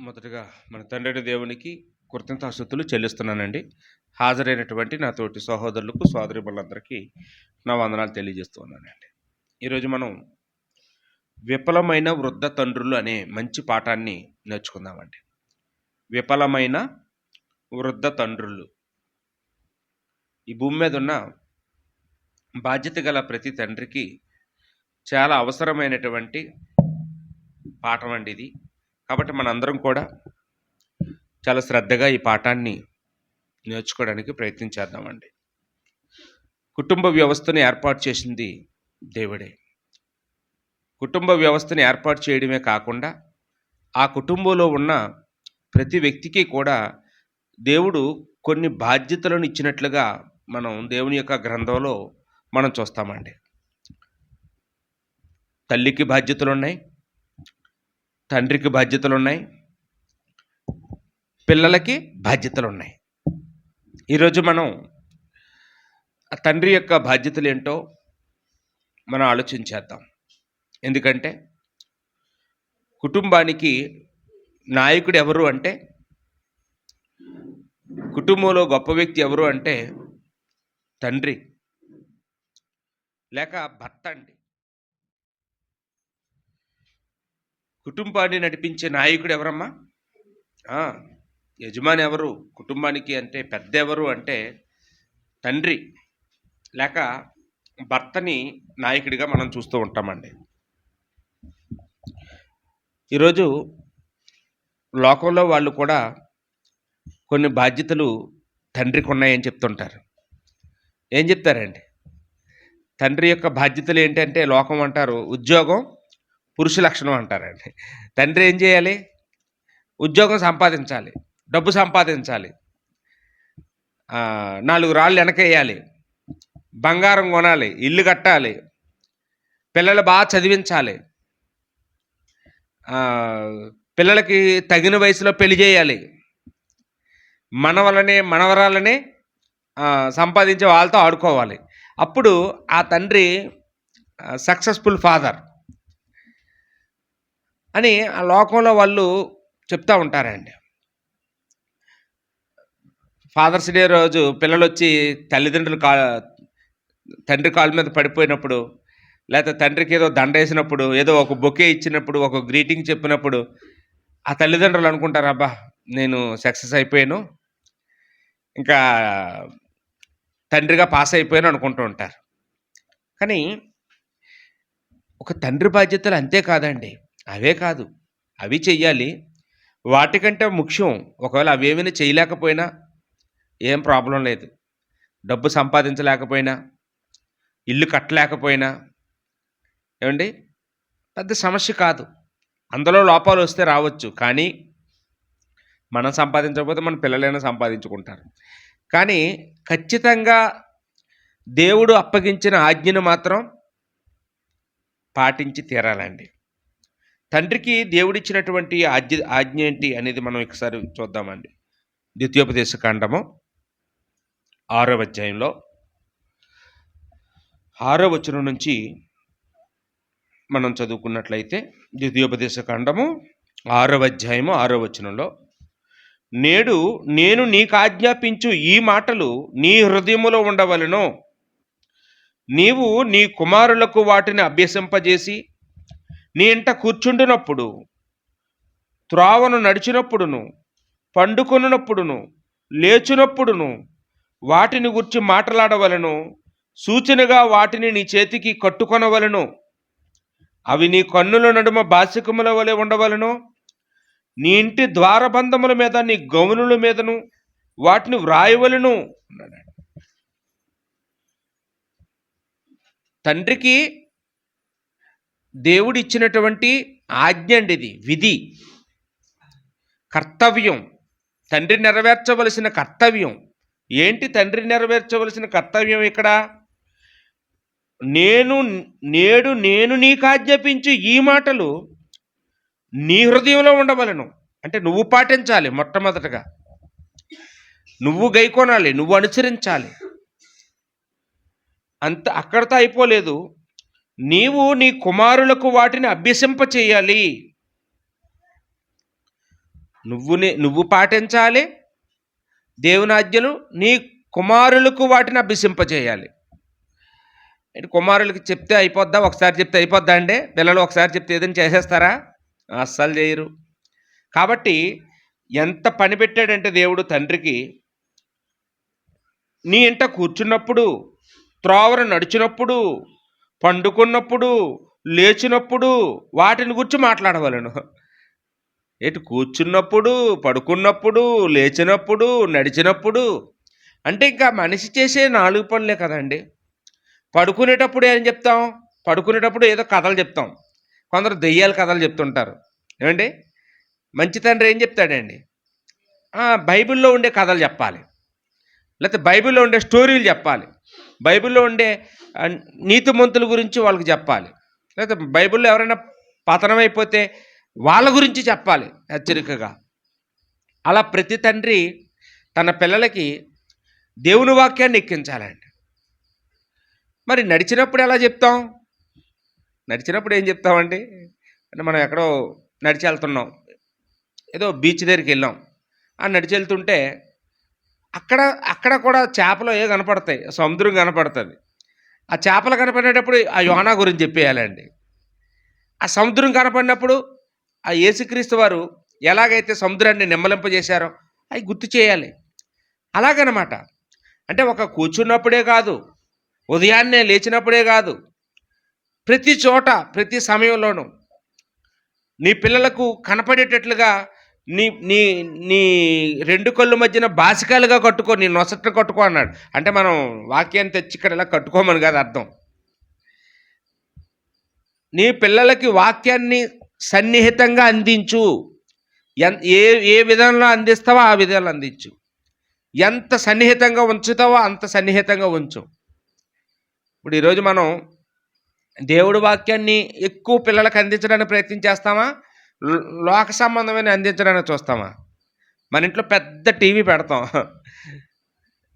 మొదటగా మన తండ్రి దేవునికి కృతజ్ఞతాస్తుతులు చెల్లిస్తున్నానండి. హాజరైనటువంటి నా తోటి సహోదరులకు, సోదరీమణులందరికీ నా వందనాలు తెలియజేస్తున్నానండి. ఈరోజు మనం విఫలమైన వృద్ధ తండ్రులు అనే మంచి పాఠాన్ని నేర్చుకుందామండి. విఫలమైన వృద్ధ తండ్రులు. ఈ భూమి మీద ఉన్న బాధ్యత గల ప్రతి తండ్రికి చాలా అవసరమైనటువంటి పాఠం అండి ఇది. కాబట్టి మనందరం కూడా చాలా శ్రద్ధగా ఈ పాఠాన్ని నేర్చుకోవడానికి ప్రయత్నం చేద్దామండి. కుటుంబ వ్యవస్థను ఏర్పాటు చేసింది దేవుడే. కుటుంబ వ్యవస్థను ఏర్పాటు చేయడమే కాకుండా ఆ కుటుంబంలో ఉన్న ప్రతి వ్యక్తికి కూడా దేవుడు కొన్ని బాధ్యతలను ఇచ్చినట్లుగా మనం దేవుని యొక్క గ్రంథంలో మనం చూస్తామండి. తల్లికి బాధ్యతలు ఉన్నాయి, తండ్రికి బాధ్యతలు ఉన్నాయి, పిల్లలకి బాధ్యతలు ఉన్నాయి. ఈరోజు మనం ఆ తండ్రి యొక్క బాధ్యతలు ఏంటో మనం ఆలోచించేద్దాం. ఎందుకంటే కుటుంబానికి నాయకుడు ఎవరు అంటే, కుటుంబంలో గొప్ప వ్యక్తి ఎవరు అంటే తండ్రి లేక భర్త అండి. కుటుంబాన్ని నడిపించే నాయకుడు ఎవరమ్మా? యజమాని ఎవరు కుటుంబానికి అంటే? పెద్ద ఎవరు అంటే తండ్రి లేక భర్తని నాయకుడిగా మనం చూస్తూ ఉంటామండి. ఈరోజు లోకంలో వాళ్ళు కూడా కొన్ని బాధ్యతలు తండ్రికి ఉన్నాయని చెప్తుంటారు. ఏం చెప్తారండి? తండ్రి యొక్క బాధ్యతలు ఏంటంటే లోకం అంటారు ఉద్యోగం పురుష లక్షణం అంటారండి. తండ్రి ఏం చేయాలి? ఉద్యోగం సంపాదించాలి, డబ్బు సంపాదించాలి, 4 రాళ్ళు వెనకేయాలి, బంగారం కొనాలి, ఇల్లు కట్టాలి, పిల్లలు బాగా చదివించాలి, పిల్లలకి తగిన వయసులో పెళ్లి చేయాలి, మనవరాలనే సంపాదించే వాళ్ళతో ఆడుకోవాలి. అప్పుడు ఆ తండ్రి సక్సెస్ఫుల్ ఫాదర్ అని ఆ లోకంలో వాళ్ళు చెప్తూ ఉంటారండి. ఫాదర్స్ డే రోజు పిల్లలు వచ్చి తల్లిదండ్రులు తండ్రి కాళ్ళ మీద పడిపోయినప్పుడు, లేకపోతే తండ్రికి ఏదో దండ వేసినప్పుడు, ఏదో ఒక బొకే ఇచ్చినప్పుడు, ఒక గ్రీటింగ్ చెప్పినప్పుడు ఆ తల్లిదండ్రులు అనుకుంటారు, అబ్బా నేను సక్సెస్ అయిపోయాను, ఇంకా తండ్రిగా పాస్ అయిపోయాను అనుకుంటూ ఉంటారు. కానీ ఒక తండ్రి బాధ్యతలు అంతే కాదండి. అవే కాదు, అవి చెయ్యాలి. వాటికంటే ముఖ్యం, ఒకవేళ అవేమైనా చేయలేకపోయినా ఏం ప్రాబ్లం లేదు. డబ్బు సంపాదించలేకపోయినా, ఇల్లు కట్టలేకపోయినా ఏమండి పెద్ద సమస్య కాదు. అందులో లోపాలు వస్తే రావచ్చు, కానీ మనం సంపాదించకపోతే మన పిల్లలైనా సంపాదించుకుంటారు. కానీ ఖచ్చితంగా దేవుడు అప్పగించిన ఆజ్ఞను మాత్రం పాటించి తీరాలండి. తండ్రికి దేవుడిచ్చినటువంటి ఆజ్ఞ ఏంటి అనేది మనం ఒకసారి చూద్దామండి. ద్వితీయోపదేశ కాండము 6వ అధ్యాయంలో 6వ వచనం నుంచి మనం చదువుకున్నట్లయితే, ద్వితీయోపదేశ కాండము 6వ అధ్యాయము 6వ వచనంలో, నేడు నేను నీకు ఆజ్ఞాపించు ఈ మాటలు నీ హృదయములో ఉండవలెను. నీవు నీ కుమారులకు వాటిని అభ్యసింపజేసి నీ ఇంట కూర్చుండినప్పుడు, త్రోవను నడిచినప్పుడును, పండుకొనున్నప్పుడును, లేచినప్పుడును వాటిని గురించి మాట్లాడవలను. సూచనగా వాటిని నీ చేతికి కట్టుకొనవలను. అవి నీ కన్నుల నడుమ బాసికముల వలె ఉండవలను. నీ ఇంటి ద్వారబంధముల మీద, నీ గౌనుల మీదను వాటిని వ్రాయవలను అన్నాడు. తండ్రికి దేవుడు ఇచ్చినటువంటి ఆజ్ఞ అండి ఇది, విధి, కర్తవ్యం. తండ్రి నెరవేర్చవలసిన కర్తవ్యం ఏంటి? తండ్రి నెరవేర్చవలసిన కర్తవ్యం ఇక్కడ, నేడు నేను నీకు ఆజ్ఞాపించు ఈ మాటలు నీ హృదయంలో ఉండవలను. అంటే నువ్వు పాటించాలి, మొట్టమొదటగా నువ్వు గైకొనాలి, నువ్వు అనుసరించాలి. అంత అక్కడితో అయిపోలేదు, నీవు నీ కుమారులకు వాటిని అభ్యసింప చేయాలి. నువ్వు పాటించాలి దేవుని ఆజ్ఞలు, నీ కుమారులకు వాటిని అభ్యసింపజేయాలి. అంటే కుమారులకి చెప్తే అయిపోద్దా? ఒకసారి చెప్తే అయిపోద్దా అండి? పిల్లలు ఒకసారి చెప్తే ఏదైనా చేసేస్తారా? అస్సలు చేయరు. కాబట్టి ఎంత పని పెట్టాడంటే దేవుడు తండ్రికి, నీ ఇంట కూర్చున్నప్పుడు, త్రోవను నడిచినప్పుడు, పండుకున్నప్పుడు, లేచినప్పుడు వాటిని గురించి మాట్లాడవలను. కూర్చున్నప్పుడు, పడుకున్నప్పుడు, లేచినప్పుడు, నడిచినప్పుడు, అంటే ఇంకా మనిషి చేసే 4 పనులే కదండి. పడుకునేటప్పుడు ఏం చెప్తాం? పడుకునేటప్పుడు ఏదో కథలు చెప్తాం. కొందరు దెయ్యాల కథలు చెప్తుంటారు. ఏమండి? మంచి తండ్రి ఏం చెప్తాడండి? బైబిల్లో ఉండే కథలు చెప్పాలి, లేకపోతే బైబిల్లో ఉండే స్టోరీలు చెప్పాలి, బైబిల్లో ఉండే నీతిమంతుల గురించి వాళ్ళకి చెప్పాలి, లేకపోతే బైబిల్లో ఎవరైనా పతనమైపోతే వాళ్ళ గురించి చెప్పాలి హెచ్చరికగా. అలా ప్రతి తండ్రి తన పిల్లలకి దేవుని వాక్యాన్ని ఎక్కించాలండి. మరి నడిచినప్పుడు ఎలా చెప్తాం? నడిచినప్పుడు ఏం చెప్తామండి? అంటే మనం ఎక్కడో నడిచి వెళ్తున్నాం, ఏదో బీచ్ దగ్గరికి వెళ్ళాం, నడిచి వెళ్తుంటే అక్కడ కూడా చేపలు కనపడతాయి, సముద్రం కనపడుతుంది. ఆ చేపలు కనపడేటప్పుడు ఆ యోనా గురించి చెప్పేయాలండి. ఆ సముద్రం కనపడినప్పుడు ఆ యేసుక్రీస్తు వారు ఎలాగైతే సముద్రాన్ని నిమ్మలింపజేశారో అవి గుర్తు చేయాలి. అలాగనమాట. అంటే ఒక కూర్చున్నప్పుడే కాదు, ఉదయాన్నే లేచినప్పుడే కాదు, ప్రతి చోట ప్రతి సమయంలోనూ నీ పిల్లలకు కనపడేటట్లుగా నీ నీ నీ 2 కళ్ళు మధ్యన బాసికాలుగా కట్టుకో, నీ నొసట కట్టుకో అన్నాడు. అంటే మనం వాక్యాన్ని తెచ్చి ఇక్కడ ఇలా కట్టుకోమని కాదు అర్థం. నీ పిల్లలకి వాక్యాన్ని సన్నిహితంగా అందించు. ఏ ఏ విధంలో అందిస్తావో ఆ విధాలు అందించు. ఎంత సన్నిహితంగా ఉంచుతావో అంత సన్నిహితంగా ఉంచు. ఇప్పుడు ఈరోజు మనం దేవుడి వాక్యాన్ని ఎక్కువ పిల్లలకు అందించడానికి ప్రయత్నం చేస్తామా? లోక సంబంధమైన అందించడానికి చూస్తామా? మన ఇంట్లో పెద్ద టీవీ పెడతాం.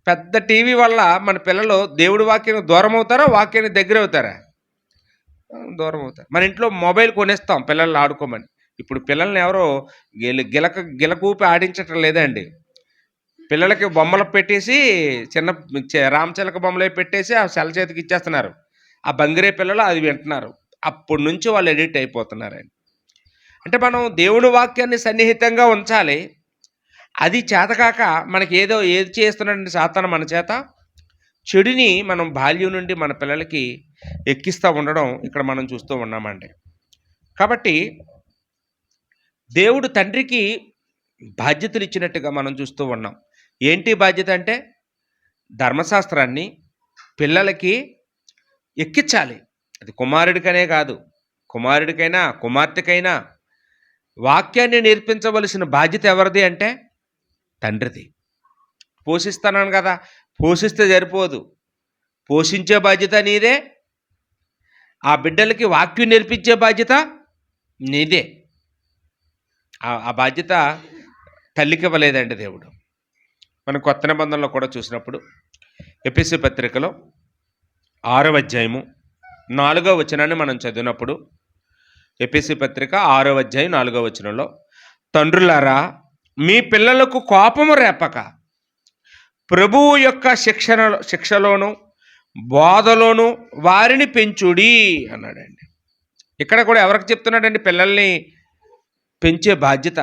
పెద్ద టీవీ వల్ల మన పిల్లలు దేవుడి వాక్యానికి దూరం అవుతారా, వాక్యానికి దగ్గర అవుతారా? దూరం అవుతారు. మన ఇంట్లో మొబైల్ కొనేస్తాం పిల్లల్ని ఆడుకోమని. ఇప్పుడు పిల్లల్ని ఎవరో గిలకూపి ఆడించటం లేదండి. పిల్లలకి బొమ్మలు పెట్టేసి చిన్న రామచిలక బొమ్మలే పెట్టేసి ఆ సెల్ చేతికి ఇచ్చేస్తున్నారు. ఆ బంగిరే పిల్లలు అది వింటున్నారు. అప్పటి నుంచి వాళ్ళు ఎడిక్ట్ అయిపోతున్నారండి. అంటే మనం దేవుని వాక్యాన్ని సన్నిహితంగా ఉంచాలి. అది చేతకాక మనకి ఏది చేస్తున్నాడండి సాతాను మన చేత? చెడుని మనం బాల్యం నుండి మన పిల్లలకి ఎక్కిస్తూ ఉండడం ఇక్కడ మనం చూస్తూ ఉన్నామండి. కాబట్టి దేవుడు తండ్రికి బాధ్యతలు ఇచ్చినట్టుగా మనం చూస్తూ ఉన్నాం. ఏంటి బాధ్యత అంటే? ధర్మశాస్త్రాన్ని పిల్లలకి ఎక్కించాలి. అది కుమారుడికనే కాదు, కుమారుడికైనా కుమార్తెకైనా వాక్యాన్ని నేర్పించవలసిన బాధ్యత ఎవరిది అంటే తండ్రిది. పోషిస్తున్నాను కదా, పోషిస్తే సరిపోదు, పోషించే బాధ్యత నీదే, ఆ బిడ్డలకి వాక్యం నేర్పించే బాధ్యత నీదే. ఆ బాధ్యత తల్లికి ఇవ్వలేదండి దేవుడు. మనం కొత్త నిబంధనలో కూడా చూసినప్పుడు ఎఫెసీ పత్రికలో 6వ అధ్యాయము 4వ వచనాన్ని మనం చదివినప్పుడు, ఎఫెసీ పత్రిక 6వ అధ్యాయం 4వ వచనంలో, తండ్రులారా మీ పిల్లలకు కోపము రేపక ప్రభువు యొక్క శిక్షలోను బోధలోను వారిని పెంచుడి అన్నాడండి. ఇక్కడ కూడా ఎవరికి చెప్తున్నాడండి? పిల్లల్ని పెంచే బాధ్యత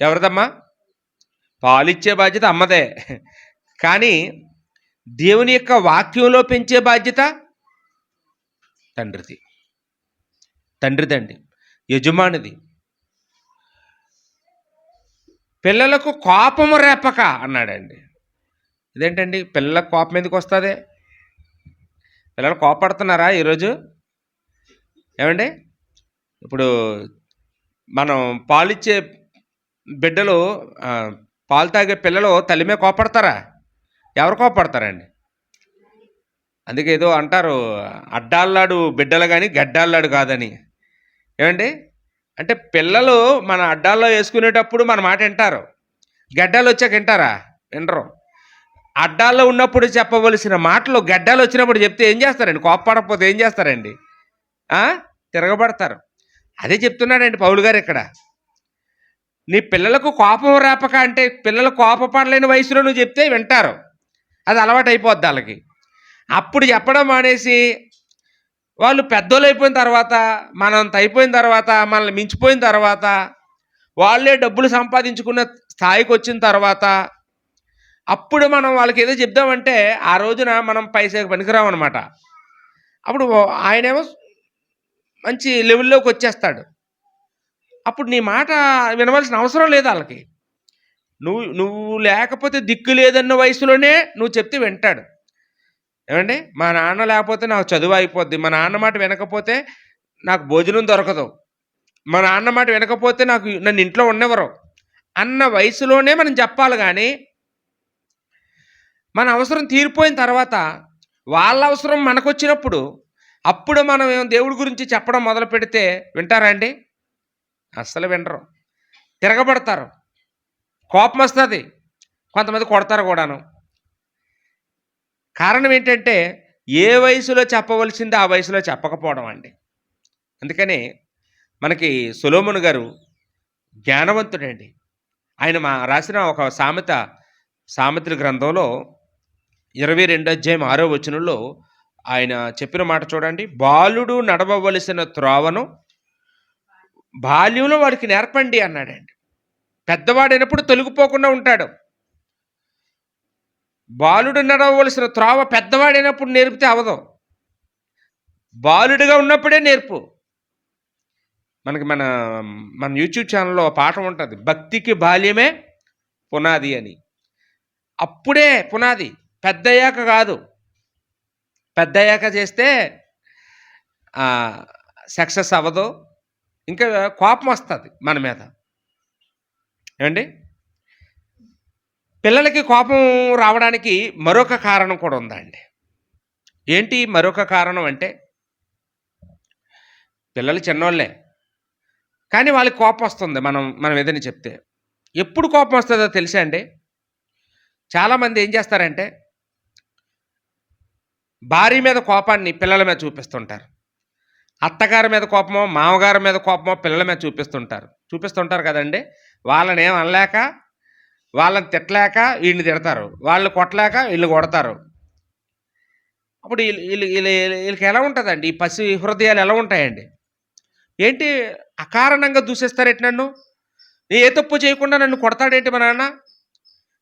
ఎవరిదమ్మా? పాలిచ్చే బాధ్యత అమ్మదే. కానీ దేవుని యొక్క వాక్యంలో పెంచే బాధ్యత తండ్రిదండి, యజమానిది. పిల్లలకు కోపము రేపక అన్నాడండి. ఇదేంటండి? పిల్లలకు కోపం ఎందుకు వస్తుంది? పిల్లలు కోపడుతున్నారా ఈరోజు? ఏమండి? ఇప్పుడు మనం పాలిచ్చే బిడ్డలు, పాలు తాగే పిల్లలు తల్లి మీద కోపడతారా? ఎవరు కోపడతారండి? అందుకే ఏదో అంటారు, అడ్డాళ్ళాడు బిడ్డలు కానీ గడ్డాళ్ళాడు కాదని. ఏమండి? అంటే పిల్లలు మన అడ్డాల్లో వేసుకునేటప్పుడు మన మాట వింటారు, గడ్డాలు వచ్చాక వింటారా? వినరు. అడ్డాల్లో ఉన్నప్పుడు చెప్పవలసిన మాటలు గడ్డాలు వచ్చినప్పుడు చెప్తే ఏం చేస్తారండి? కోపపడకపోతే ఏం చేస్తారండి? తిరగబడతారు. అదే చెప్తున్నాడండి పౌలు గారు ఇక్కడ. నీ పిల్లలకు కోపం రేపక అంటే పిల్లలు కోపపడలేని వయసులో నువ్వు చెప్తే వింటారు. అది అలవాటయిపోద్ది ఆళ్ళకి. అప్పుడు చెప్పడం మానేసి, వాళ్ళు పెద్దోళ్ళయిపోయిన తర్వాత, మనంత అయిపోయిన తర్వాత, మనల్ని మించిపోయిన తర్వాత, వాళ్ళే డబ్బులు సంపాదించుకున్న స్థాయికొచ్చిన తర్వాత, అప్పుడు మనం వాళ్ళకేదో చెప్దామంటే, ఆ రోజున మనం పైసాకి పనికిరామనమాట. అప్పుడు ఆయనేమో మంచి లెవెల్‌లోకొచ్చేస్తాడు. అప్పుడు నీ మాట వినవలసిన అవసరం లేదు ఆళ్ళకి. నువ్వు నువ్వు లేకపోతే దిక్కు లేదన్న వయసులోనే నువ్వు చెప్తే వింటాడు. ఏవండీ? మా నాన్న లేకపోతే నాకు చదువు అయిపోద్ది. మా నాన్న మాట వినకపోతే నాకు భోజనం దొరకదు. మా నాన్న మాట వినకపోతే నన్ను ఇంట్లో ఉండనివ్వరు. అన్న వయసులోనే మనం చెప్పాలి గానీ, మన అవసరం తీరిపోయిన తర్వాత, వాళ్ళ అవసరం మనకొచ్చినప్పుడు, అప్పుడు మనం దేవుడి గురించి చెప్పడం మొదలుపెడితే వింటారా అండి? అస్సలు వినరు. తిరగబడతారు. కోపమొస్తది. కొంతమంది కొడతారు గూడాను. కారణం ఏంటంటే, ఏ వయసులో చెప్పవలసింది ఆ వయసులో చెప్పకపోవడం అండి. అందుకని మనకి సొలొమోను గారు జ్ఞానవంతుడండి. ఆయన రాసిన ఒక సామెతల గ్రంథంలో 22 అధ్యాయం 6వ వచనంలో ఆయన చెప్పిన మాట చూడండి. బాలుడు నడవవలసిన త్రోవను బాల్యంలో వాడికి నేర్పండి అన్నాడండి. పెద్దవాడైనప్పుడు తొలగిపోకుండా ఉంటాడు. బాలుడు నడవవలసిన త్రోవ పెద్దవాడైనప్పుడు నేర్పితే అవ్వదు. బాలుడిగా ఉన్నప్పుడే నేర్పు. మనకి మన యూట్యూబ్ ఛానల్‌లో ఓ పాట ఉంటది. భక్తికి బాల్యమే పునాది అని. అప్పుడే పునాది. పెద్దయ్యాక గాదు. పెద్దయ్యాక చేస్తే ఆహ్, సక్సెస్ అవ్వదు. ఇంకా కోపమొస్తది మన మీద. ఏవండీ? పిల్లలకి కోపం రావడానికి మరొక కారణం కూడా ఉందండి. ఏంటి మరొక కారణం అంటే, పిల్లలు చిన్నోళ్ళే. కానీ వాళ్ళకి కోపమొస్తుంది మనం ఏదైనా చెప్తే. ఎప్పుడు కోపమొస్తదో తెలుసా అండి? చాలామంది ఏం చేస్తారంటే, భార్య మీద కోపాన్ని పిల్లల మీద చూపిస్తుంటారు. అత్తగారి మీద కోపమో, మామగారి మీద కోపమో పిల్లల మీద చూపిస్తుంటారు కదండీ! వాళ్ళనేం అనలేక, వాళ్ళని తిట్టలేక ఈడిని తిడతారు. వాళ్ళని కొట్టలేక ఈళ్ళని కొడతారు. అప్పుడు ఈళ్ళకి ఎలా ఉంటదండి? ఈ పసి హృదయాలు ఎలా ఉంటాయండి? ఏంటి అకారణంగా దూషిస్తారేంటి నన్ను? నేను ఏ తప్పు చేయకుండా నన్ను కొడతాడేంటి మా నాన్న?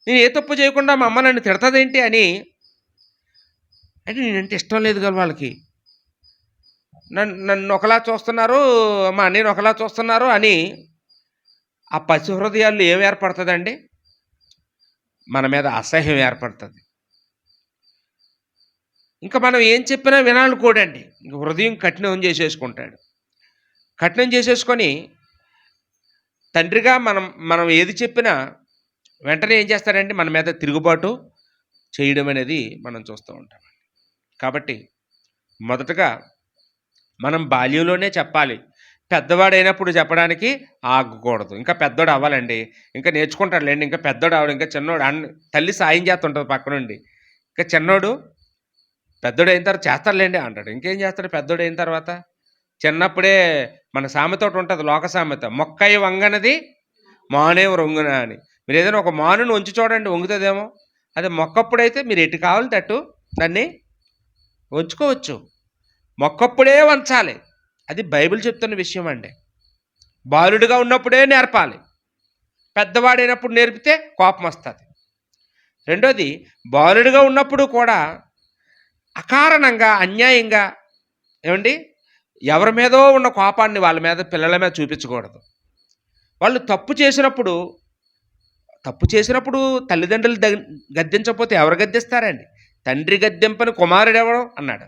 నేను ఏ తప్పు చేయకుండా మా అమ్మ నన్ను తిడతదేంటి అని అంటే నేనంటే ఇష్టం లేదు గల వాళ్ళకి. నన్ను ఒకలా చూస్తున్నారు, మా అన్నయ్యని ఒకలా చూస్తున్నారు అని ఆ పసి హృదయాల్లో ఏం ఏర్పడతదండి? మన మీద అసహ్యం ఏర్పడతది. ఇంక మనం ఏం చెప్పినా వినాలనుకోడండి. ఇంక హృదయం కఠినం చేసేసుకుంటాడు. కఠినం చేసేసుకొని తండ్రిగా మనం ఏది చెప్పినా వెంటనే ఏం చేస్తాడంటే మన మీద తిరుగుబాటు చేయడం అనేది మనం చూస్తూ ఉంటాం. కాబట్టి మొదటగా మనం బాల్యంలోనే చెప్పాలి. పెద్దవాడైనప్పుడు చెప్పడానికి ఆగకూడదు. ఇంకా పెద్దోడు అవ్వాలండి. ఇంకా నేర్చుకుంటాడులెండి. ఇంకా పెద్దోడు అవ్వడు. ఇంకా చిన్నోడు తల్లి సాయం చేస్తుంటది పక్కనుండి. ఇంకా చిన్నోడు పెద్దోడయిన తర్వాత చేస్తాడులెండి అంటాడు. ఇంకేం చేస్తాడు పెద్దోడయిన తర్వాత? చిన్నప్పుడే మన సామెత ఒకటుంటది లోక సామెత. "మొక్కై వంగనిది మానేం రొంగున" అని. మీరేదైనా ఒక మానుని వంచి చూడండి వంగుతదేమో. అదే మొక్కప్పుడైతే మీరు ఎటు కావాలంటే అటు దాన్ని వంచుకోవచ్చు. మొక్కప్పుడే వంచాలి. అది బైబిల్ చెప్తున్న విషయం అండి. బాలుడుగా ఉన్నప్పుడే నేర్పాలి. పెద్దవాడైనప్పుడు నేర్పితే కోపమొస్తది. రెండోది బాలుడుగా ఉన్నప్పుడు కూడా అకారణంగా, అన్యాయంగా ఏవండీ? ఎవరి మీదో ఉన్న కోపాన్ని వాళ్ళ మీద పిల్లల మీద చూపించకూడదు. వాళ్ళు తప్పు చేసినప్పుడు తల్లిదండ్రులు గద్దించకపోతే ఎవరు గద్దిస్తారండి? తండ్రి గద్దింపని కుమారుడెవడు అన్నాడు.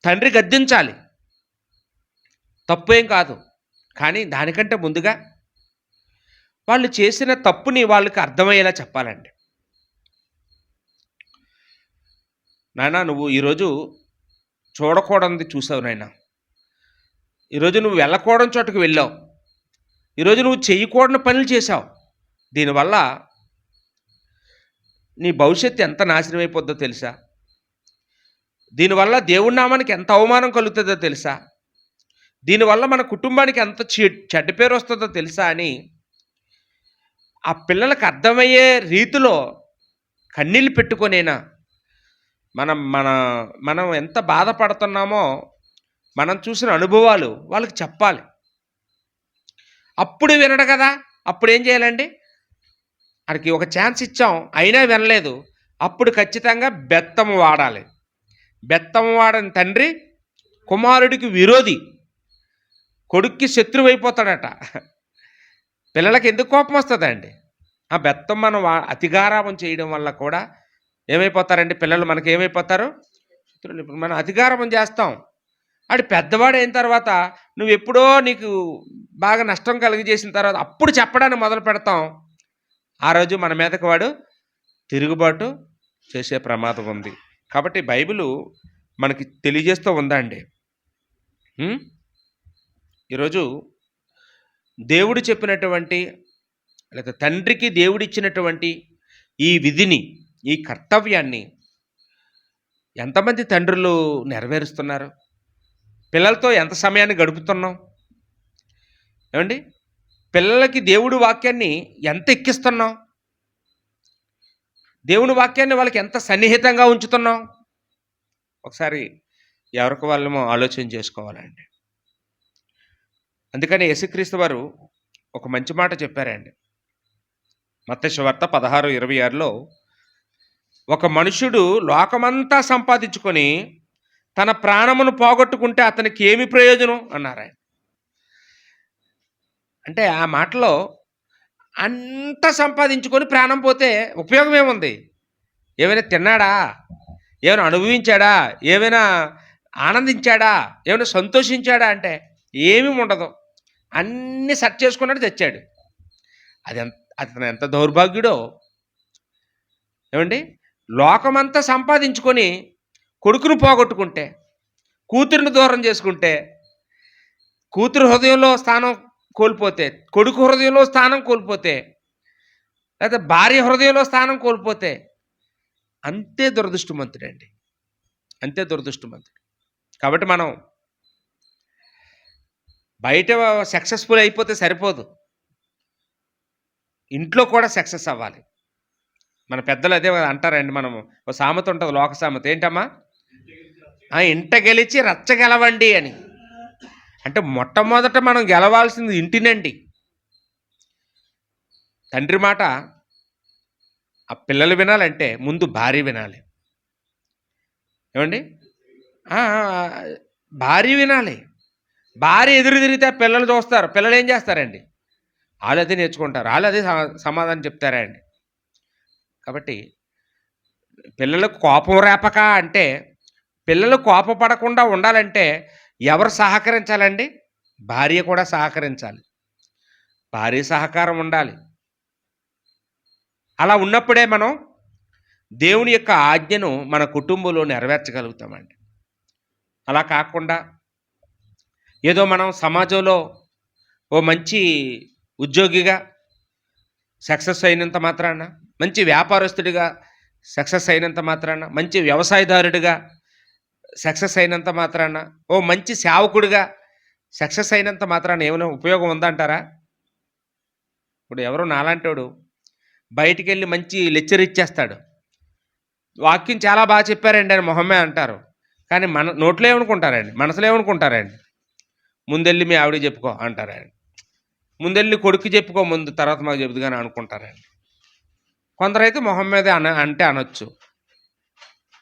తండ్రి గద్దించాలి. తప్పేం కాదు. కానీ దానికంటే ముందుగా వాళ్ళు చేసిన తప్పుని వాళ్ళకి అర్థమయ్యేలా చెప్పాలండి. నాన్న నువ్వు ఈరోజు చూడకూడనిది చూసావు నాయన. ఈరోజు నువ్వు వెళ్ళకూడని చోటుకి వెళ్ళావు. ఈరోజు నువ్వు చేయకూడని పనులు చేశావు. దీనివల్ల నీ భవిష్యత్తు ఎంత నాశనం అయిపోద్దో తెలుసా? దీనివల్ల దేవుడి నామానికి ఎంత అవమానం కలుగుతుందో తెలుసా? దీనివల్ల మన కుటుంబానికి ఎంత చెడ్డ పేరు వస్తుందో తెలుసా అని ఆ పిల్లలకు అర్థమయ్యే రీతిలో కన్నీళ్ళు పెట్టుకొనైనా మనం మన మనం ఎంత బాధపడుతున్నామో మనం చూసిన అనుభవాలు వాళ్ళకి చెప్పాలి. అప్పుడు వినడు కదా, అప్పుడు ఏం చేయాలండి? వాడికి ఒక ఛాన్స్ ఇచ్చాం, అయినా వినలేదు. అప్పుడు ఖచ్చితంగా బెత్తము వాడాలి. బెత్తము వాడని తండ్రి కుమారుడికి విరోధి, కొడుక్కి శత్రువు అయిపోతాడట. పిల్లలకి ఎందుకు కోపం వస్తుందండి? ఆ బెత్తం మనం అతిగారాపం చేయడం వల్ల కూడా ఏమైపోతారండి పిల్లలు? మనకి ఏమైపోతారు? శత్రువులు. ఇప్పుడు మనం అతిగారాపం చేస్తాం, ఆడు పెద్దవాడు అయిన తర్వాత నువ్వు ఎప్పుడో నీకు బాగా నష్టం కలిగజేసిన తర్వాత అప్పుడు చెప్పడానికి మొదలు పెడతాం. ఆ రోజు మన మీదకి వాడు తిరుగుబాటు చేసే ప్రమాదం ఉంది. కాబట్టి బైబిలు మనకి తెలియజేస్తూ ఉందండి. ఈరోజు దేవుడు చెప్పినటువంటి లేదా తండ్రికి దేవుడిచ్చినటువంటి ఈ విధిని, ఈ కర్తవ్యాన్ని ఎంతమంది తండ్రులు నెరవేరుస్తున్నారు? పిల్లలతో ఎంత సమయాన్ని గడుపుతున్నాం ఏమండి? పిల్లలకి దేవుడి వాక్యాన్ని ఎంత ఎక్కిస్తున్నాం? దేవుని వాక్యాన్ని వాళ్ళకి ఎంత సన్నిహితంగా ఉంచుతున్నాం? ఒకసారి ఎవరికి వాళ్ళమో ఆలోచన చేసుకోవాలండి. అందుకని యేసుక్రీస్తు వారు ఒక మంచి మాట చెప్పారండి. మత్తయి సువార్త 16:26లో ఒక మనుషుడు లోకమంతా సంపాదించుకొని తన ప్రాణమును పోగొట్టుకుంటే అతనికి ఏమి ప్రయోజనం అన్నారు ఆయన. అంటే ఆ మాటలో అంత సంపాదించుకొని ప్రాణం పోతే ఉపయోగం ఏముంది? ఏమైనా తిన్నాడా? ఏమైనా అనుభవించాడా? ఏమైనా ఆనందించాడా? ఏమైనా సంతోషించాడా? అంటే ఏమీ ఉండదు. అన్నీ సెట్ చేసుకున్నాడు, తెచ్చాడు. అతను ఎంత దౌర్భాగ్యుడో ఏమండి? లోకమంతా సంపాదించుకొని కొడుకును పోగొట్టుకుంటే, కూతురిని దూరం చేసుకుంటే, కూతురు హృదయంలో స్థానం కోల్పోతే, కొడుకు హృదయంలో స్థానం కోల్పోతే, లేదా భార్య హృదయంలో స్థానం కోల్పోతే అంతే దురదృష్టవంతుడండి, అంతే దురదృష్టవంతుడు. కాబట్టి మనం బయట సక్సెస్ఫుల్ అయిపోతే సరిపోదు, ఇంట్లో కూడా సక్సెస్ అవ్వాలి. మన పెద్దలు అదే అంటారండి. మనము ఒక సామెత ఉంటుంది, లోక సామెత. ఏంటమ్మా? ఇంట గెలిచి రచ్చ గెలవండి అని. అంటే మొట్టమొదట మనం గెలవాల్సింది ఇంటినండి. తండ్రి మాట ఆ పిల్లలు వినాలంటే ముందు భార్య వినాలి. ఏమండి? భార్య వినాలి. భార్య ఎదురు తిరిగితే పిల్లలు చూస్తారు. పిల్లలు ఏం చేస్తారండి? వాళ్ళు అదే నేర్చుకుంటారు, వాళ్ళు అదే సమాధానం చెప్తారా అండి. కాబట్టి పిల్లలకు కోపం రేపక అంటే, పిల్లలు కోపపడకుండా ఉండాలంటే ఎవరు సహకరించాలండి? భార్య కూడా సహకరించాలి, భార్య సహకారం ఉండాలి. అలా ఉన్నప్పుడే మనం దేవుని యొక్క ఆజ్ఞను మన కుటుంబంలో నెరవేర్చగలుగుతామండి. అలా కాకుండా ఏదో మనం సమాజంలో ఓ మంచి ఉద్యోగిగా సక్సెస్ అయినంత మాత్రాన, మంచి వ్యాపారస్తుడిగా సక్సెస్ అయినంత మాత్రాన, మంచి వ్యవసాయదారుడిగా సక్సెస్ అయినంత మాత్రాన, ఓ మంచి సేవకుడిగా సక్సెస్ అయినంత మాత్రాన ఏమైనా ఉపయోగం ఉందంటారా? ఇప్పుడు ఎవరో నాలాంటోడు బయటికి వెళ్ళి మంచి లెక్చర్ ఇచ్చేస్తాడు, వాక్యం చాలా బాగా చెప్పారండి అని మొహమ్మే అంటారు. కానీ మన నోట్లో ఏమనుకుంటారండి, మనసులో ఏమనుకుంటారండి? ముందెళ్ళి మీ ఆవిడకి చెప్పుకో అంటారండి, ముందెళ్ళి కొడుకు చెప్పుకో ముందు, తర్వాత మాకు చెబుదు కానీ అనుకుంటారండి. కొందరైతే మొహం మీద అంటే అనొచ్చు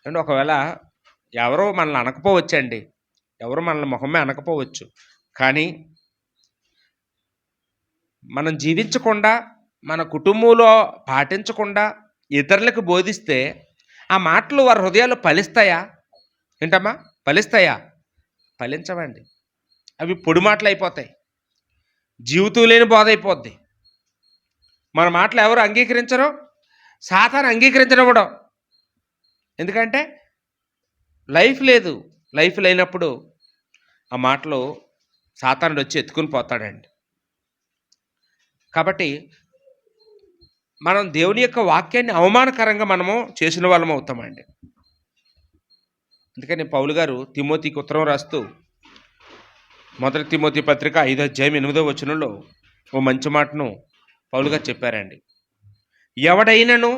అండి. ఒకవేళ ఎవరో మనల్ని అనకపోవచ్చండి, ఎవరో మనల్ని మొహమే అనకపోవచ్చు, కానీ మనం జీవించకుండా, మన కుటుంబంలో పాటించకుండా ఇతరులకు బోధిస్తే ఆ మాటలు వారి హృదయాలు ఫలిస్తాయా? ఏంటమ్మా? ఫలిస్తాయా? ఫలించవండి. అవి పొడి మాటలు అయిపోతాయి, జీవితం లేని బోధ అయిపోద్ది. మన మాటలు ఎవరు అంగీకరించరు, సాతాను అంగీకరించడం కూడా. ఎందుకంటే లైఫ్ లేదు. లైఫ్ లేనప్పుడు ఆ మాటలు సాతానుడు వచ్చి ఎత్తుకుని పోతాడండి. కాబట్టి మనం దేవుని యొక్క వాక్యాన్ని అవమానకరంగా మనము చేసిన వాళ్ళం అవుతామండి. అందుకని పౌలు గారు తిమోతికి ఉత్తరం రాస్తూ మొదటి తిమోతి పత్రిక 5:8 ఓ మంచి మాటను పౌలు గారు చెప్పారండి. ఎవడైనను,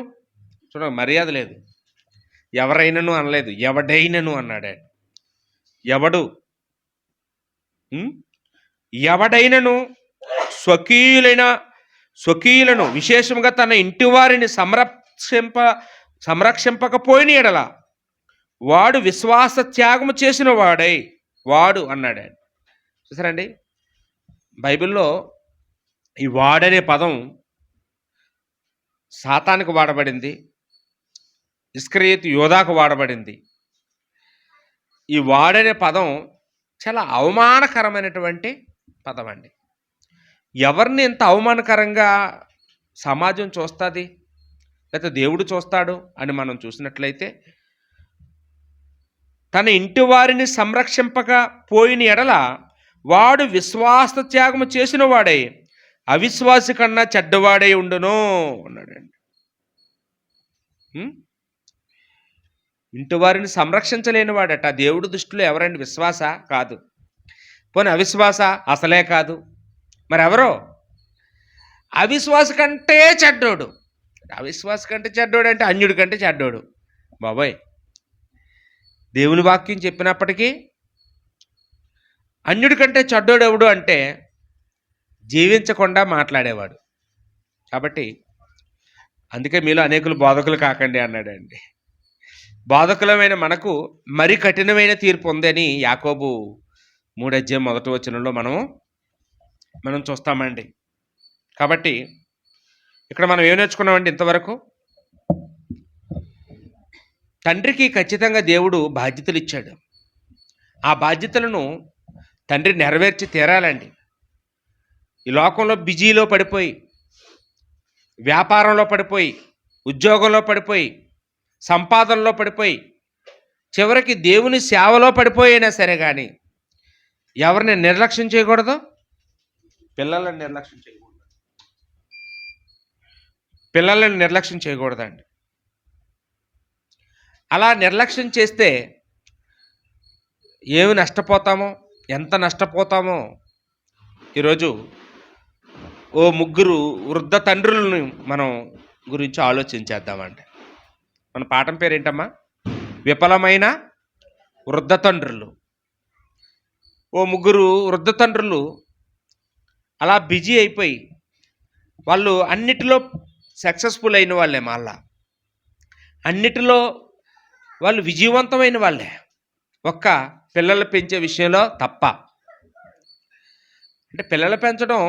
చూడండి మర్యాద లేదు, ఎవరైనను అనలేదు, ఎవడైనను అన్నాడు. ఎవడు ఎవడైనను స్వకీయులను విశేషంగా తన ఇంటి వారిని సంరక్షింపకపోయిన ఎడల వాడు విశ్వాస త్యాగము చేసిన వాడు అన్నాడు. చూసారండి, బైబిల్లో ఈ వాడనే పదం సాతానికి వాడబడింది, ఇస్కరియోతు యోధాకు వాడబడింది. ఈ వాడనే పదం చాలా అవమానకరమైనటువంటి పదం అండి. ఎవరిని ఎంత అవమానకరంగా సమాజం చూస్తుంది, లేకపోతే దేవుడు చూస్తాడు అని మనం చూసినట్లయితే, తన ఇంటి వారిని సంరక్షింపకపోయిన ఎడల వాడు విశ్వాస త్యాగము చేసిన వాడై అవిశ్వాసి కన్నా చెడ్డవాడై ఉండును అన్నాడండి. ఇంటి వారిని సంరక్షించలేని వాడట. దేవుడి దృష్టిలో ఎవరండి? విశ్వాస కాదు, పోనీ అవిశ్వాస అసలే కాదు, మరి ఎవరో అవిశ్వాస కంటే చెడ్డోడు. అవిశ్వాస కంటే చెడ్డోడు అంటే అన్యుడి కంటే చెడ్డోడు. బాబోయ్, దేవుని వాక్యం చెప్పినప్పటికీ అన్యుడి కంటే చెడ్డోడు ఎవడు అంటే జీవించకుండా మాట్లాడేవాడు. కాబట్టి అందుకే మీలో అనేకులు బోధకులు కాకండి అన్నాడండి. బోధకులమైన మనకు మరి కఠినమైన తీర్పు ఉందని యాకోబు 3:1 మనం చూస్తామండి. కాబట్టి ఇక్కడ మనం ఏం నేర్చుకున్నామండి ఇంతవరకు? తండ్రికి ఖచ్చితంగా దేవుడు బాధ్యతలు ఇచ్చాడు. ఆ బాధ్యతలను తండ్రి నెరవేర్చి తీరాలండి. ఈ లోకంలో బిజీలో పడిపోయి, వ్యాపారంలో పడిపోయి, ఉద్యోగంలో పడిపోయి, సంపాదనలో పడిపోయి, చివరికి దేవుని సేవలో పడిపోయినా సరే కానీ ఎవరిని నిర్లక్ష్యం చేయకూడదు? పిల్లలను నిర్లక్ష్యం చేయకూడదండి. అలా నిర్లక్ష్యం చేస్తే ఏమి నష్టపోతామో, ఎంత నష్టపోతామో ఈరోజు ఓ ముగ్గురు వృద్ధ తండ్రులను మనం గురించి ఆలోచించేద్దామండి. మన పాఠం పేరు ఏంటమ్మా? విఫలమైన వృద్ధ తండ్రులు. ఓ ముగ్గురు వృద్ధ తండ్రులు అలా బిజీ అయిపోయి, వాళ్ళు అన్నిటిలో సక్సెస్ఫుల్ అయిన వాళ్ళే, మళ్ళా అన్నిటిలో వాళ్ళు విజయవంతమైన వాళ్ళే, ఒక్క పిల్లలు పెంచే విషయంలో తప్ప. అంటే పిల్లలు పెంచడం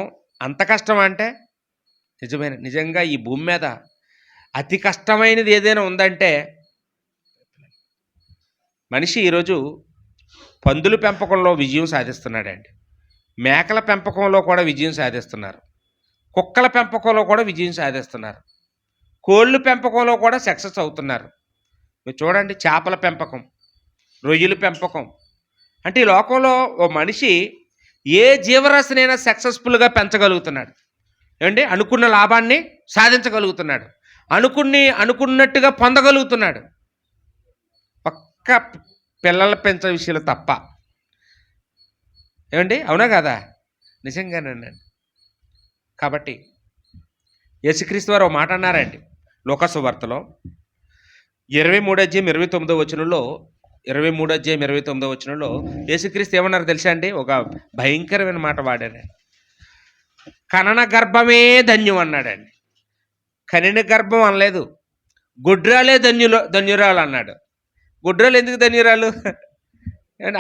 అంత కష్టమా అంటే నిజంగా ఈ భూమి మీద అతి కష్టమైనది ఏదైనా ఉందంటే మనిషి ఈరోజు పందుల పెంపకంలో విజయం సాధిస్తున్నాడండి, మేకల పెంపకంలో కూడా విజయం సాధిస్తున్నారు, కుక్కల పెంపకంలో కూడా విజయం సాధిస్తున్నారు, కోళ్ళు పెంపకంలో కూడా సక్సెస్ అవుతున్నారు. మీరు చూడండి, చేపల పెంపకం, రొయ్యల పెంపకం. అంటే ఈ లోకంలో ఓ మనిషి ఏ జీవరాశినైనా సక్సెస్ఫుల్గా పెంచగలుగుతున్నాడు ఏమండి, అనుకున్న లాభాన్ని సాధించగలుగుతున్నాడు, అనుకున్నట్టుగా పొందగలుగుతున్నాడు, ఒక్క పిల్లల పెంచే విషయంలో తప్ప. ఏమండి, అవునా కదా? నిజంగానండి. కాబట్టి యేసుక్రీస్తు వారు ఒక మాట అన్నారండి లోకాసు వార్తలో 23:29 యేసుక్రీస్తు ఏమన్నారు తెలుసా అండి? ఒక భయంకరమైన మాట వాడాడు. కనన గర్భమే ధన్యం అన్నాడండి. కనిన గర్భం అనలేదు, గుడ్రాలే ధన్యురాలు అన్నాడు. గుడ్రాలు ఎందుకు ధన్యురాలు?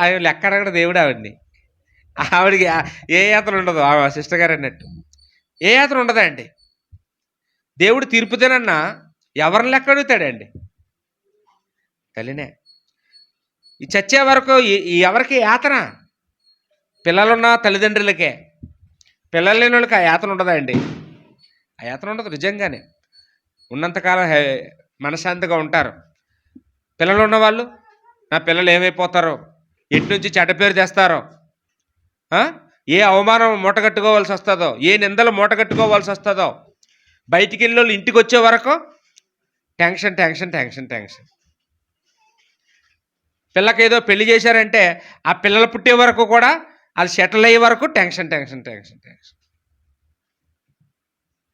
ఆయన లెక్క అడగడ దేవుడు ఆవిడ్ని. ఆవిడికి ఏ యాత్ర ఉండదు, ఆ సిస్టర్ గారు అన్నట్టు ఏ యాత్ర ఉండదండి. దేవుడు తీర్పుదేనన్నా ఎవరిని లెక్క అడుగుతాడండి? తల్లినే. ఈ చచ్చే వరకు ఎవరికి యాతన? పిల్లలున్న తల్లిదండ్రులకే. పిల్లలు లేని వాళ్ళకి ఆ యాతన ఉండదా అండి? ఆ యాతన ఉండదు. నిజంగానే ఉన్నంతకాలం మనశ్శాంతిగా ఉంటారు. పిల్లలు ఉన్నవాళ్ళు, నా పిల్లలు ఏమైపోతారో, ఎటు నుంచి చెడ్డ పేరు తెస్తారో, ఏ అవమానం మూటగట్టుకోవాల్సి వస్తుందో, ఏ నిందలు మూటగట్టుకోవాల్సి వస్తుందో, బయటికి వెళ్ళి వాళ్ళు ఇంటికి వచ్చే వరకు టెన్షన్ టెన్షన్ టెన్షన్ టెన్షన్. పిల్లకేదో పెళ్లి చేశారంటే ఆ పిల్లలు పుట్టే వరకు కూడా వాళ్ళు సెటిల్ అయ్యే వరకు టెన్షన్ టెన్షన్ టెన్షన్ టెన్షన్.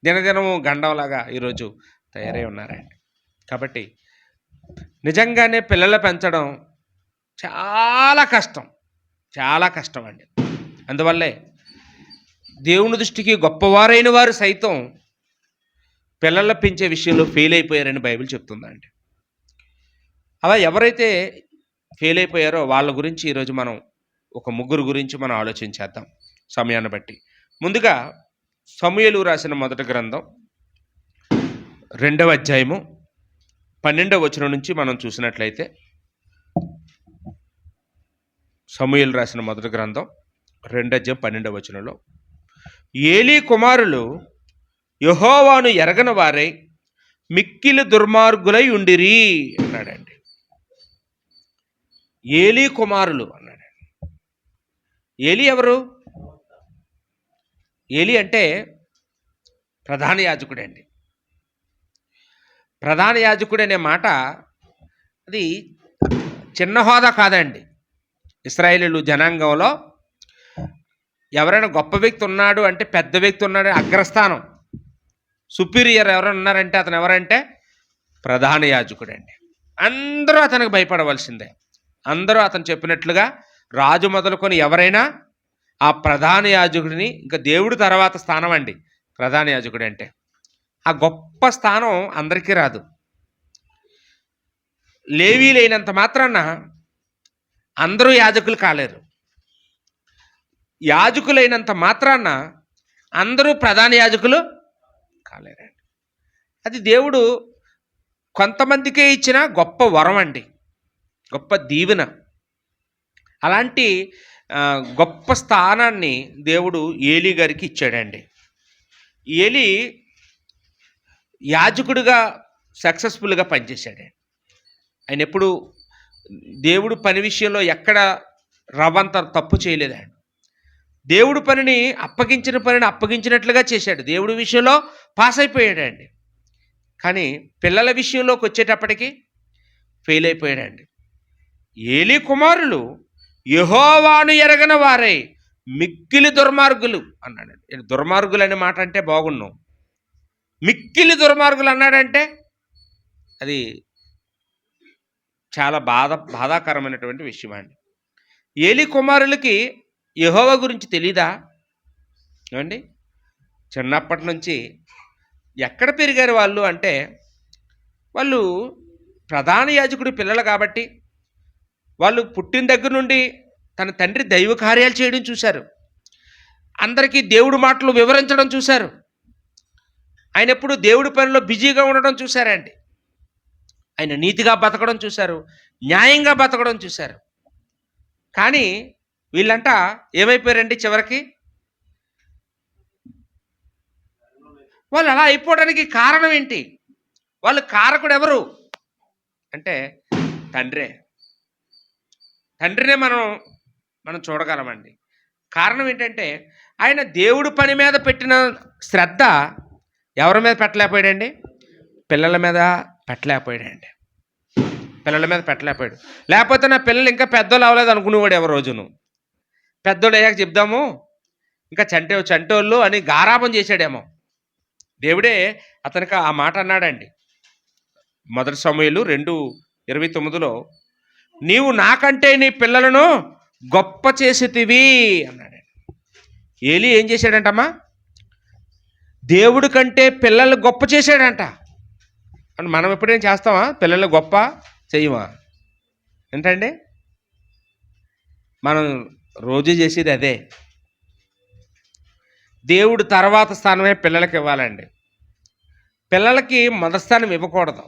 దినదినము గండంలాగా ఈరోజు తయారై ఉన్నారండి. కాబట్టి నిజంగానే పిల్లలు పెంచడం చాలా కష్టం, చాలా కష్టం అండి. అందువల్లే దేవుని దృష్టికి గొప్పవారైన వారు సైతం పిల్లల పెంచే విషయంలో ఫెయిల్ అయిపోయారని బైబిల్ చెప్తుందండి. అలా ఎవరైతే ఫెయిల్ అయిపోయారో వాళ్ళ గురించి ఈరోజు మనం ఒక ముగ్గురు గురించి మనం ఆలోచించేద్దాం సమయాన్ని బట్టి. ముందుగా సమూయేలు రాసిన మొదటి గ్రంథం 2వ అధ్యాయము 12వ వచనం నుంచి మనం చూసినట్లయితే, సమూయేలు రాసిన మొదటి గ్రంథం 2వ అధ్యాయం 12వ వచనంలో, ఏలీ కుమారులు యెహోవాను ఎరగని వారై మిక్కిలి దుర్మార్గులై ఉండిరి అన్నాడండి. ఏలీ కుమారులు అన్నాడు. ఏలీ ఎవరు? ఏలీ అంటే ప్రధాన యాజకుడు అండి. ప్రధాన యాజకుడు అనే మాట అది చిన్న హోదా కాదండి. ఇశ్రాయేలీయులు జనాంగంలో ఎవరైనా గొప్ప వ్యక్తి ఉన్నాడు అంటే, పెద్ద వ్యక్తి ఉన్నాడు, అగ్రస్థానం, సుపీరియర్ ఎవరైనా ఉన్నారంటే అతను ఎవరంటే ప్రధాన యాజకుడు అండి. అందరూ అతనికి భయపడవలసిందే. అందరూ అతను చెప్పినట్లుగా రాజు మొదలుకొని ఎవరైనా ఆ ప్రధాన యాజకుడిని, ఇంకా దేవుడు తర్వాత స్థానం అండి ప్రధాన యాజకుడు అంటే. ఆ గొప్ప స్థానం అందరికీ రాదు. లేవీలైనంత మాత్రాన అందరూ యాజకులు కాలేరు. యాజకులైనంత మాత్రాన అందరూ ప్రధాన యాజకులు కాలేరండి. అది దేవుడు కొంతమందికే ఇచ్చిన గొప్ప వరం అండి, గొప్ప దీవెన. అలాంటి గొప్ప స్థానాన్ని దేవుడు ఏలీ గారికి ఇచ్చాడండి. ఏలీ యాజకుడిగా సక్సెస్ఫుల్గా పనిచేశాడండి. ఆయన ఎప్పుడు దేవుడు పని విషయంలో ఎక్కడ రవ్వంత తప్పు చేయలేదండి. దేవుడు పనిని అప్పగించినట్లుగా చేశాడు. దేవుడి విషయంలో పాస్ అయిపోయాడండి. కానీ పిల్లల విషయంలోకి వచ్చేటప్పటికి ఫెయిల్ అయిపోయాడండి. ఏలీ కుమారులు యెహోవాను ఎరగని వారై మిక్కిలి దుర్మార్గులు అన్నాడండి. దుర్మార్గులు అనే మాట అంటే బాగున్నాం, మిక్కిలి దుర్మార్గులు అన్నాడంటే అది చాలా బాధాకరమైనటువంటి విషయం అండి. ఏలీ కుమారులకి యెహోవా గురించి తెలీదా ఏమండి? చిన్నప్పటి నుంచి ఎక్కడ పెరిగారు వాళ్ళు అంటే, వాళ్ళు ప్రధాన యాజకుడి పిల్లలు కాబట్టి వాళ్ళు పుట్టిన దగ్గర నుండి తన తండ్రి దైవ కార్యాలు చేయడం చూశారు. అందరికీ దేవుడి మాటలు వివరించడం చూశారు. ఆయన ఎప్పుడు దేవుడి పనిలో బిజీగా ఉండడం చూశారండి. ఆయన నీతిగా బతకడం చూశారు, న్యాయంగా బతకడం చూశారు. కానీ వీళ్ళంట ఏమైపోయారండి చివరికి? వాళ్ళు అలా అయిపోవడానికి కారణం ఏంటి? వాళ్ళు కారకుడు ఎవరు అంటే తండ్రే. తండ్రినే మనం చూడగలమండి. కారణం ఏంటంటే ఆయన దేవుడి పని మీద పెట్టిన శ్రద్ధ ఎవరి మీద పెట్టలేకపోయాడండి? పిల్లల మీద పెట్టలేకపోయాడండి. పిల్లల మీద పెట్టలేకపోయాడు. లేకపోతే నా పిల్లలు ఇంకా పెద్దోళ్ళు అవ్వలేదు అనుకునేవాడు ఎవరు రోజును. పెద్దోళ్ళు అయ్యాక చెప్దాము ఇంకా చంటోళ్ళు అని గారాబం చేశాడేమో. దేవుడే అతనికి ఆ మాట అన్నాడండి. మొదటి సమూయేలు 2:29లో, నీవు నాకంటే నీ పిల్లలను గొప్ప చేసితివి అన్నాడు. ఏలీ ఏం చేశాడంటమ్మా? దేవుడి కంటే పిల్లలు గొప్ప చేశాడంట. అని మనం ఎప్పుడేం చేస్తామా? పిల్లలు గొప్ప చెయ్యమా? ఏంటండి మనం రోజు చేసేది అదే. దేవుడు తర్వాత స్థానమే పిల్లలకి ఇవ్వాలండి. పిల్లలకి మొదటి స్థానం ఇవ్వకూడదు.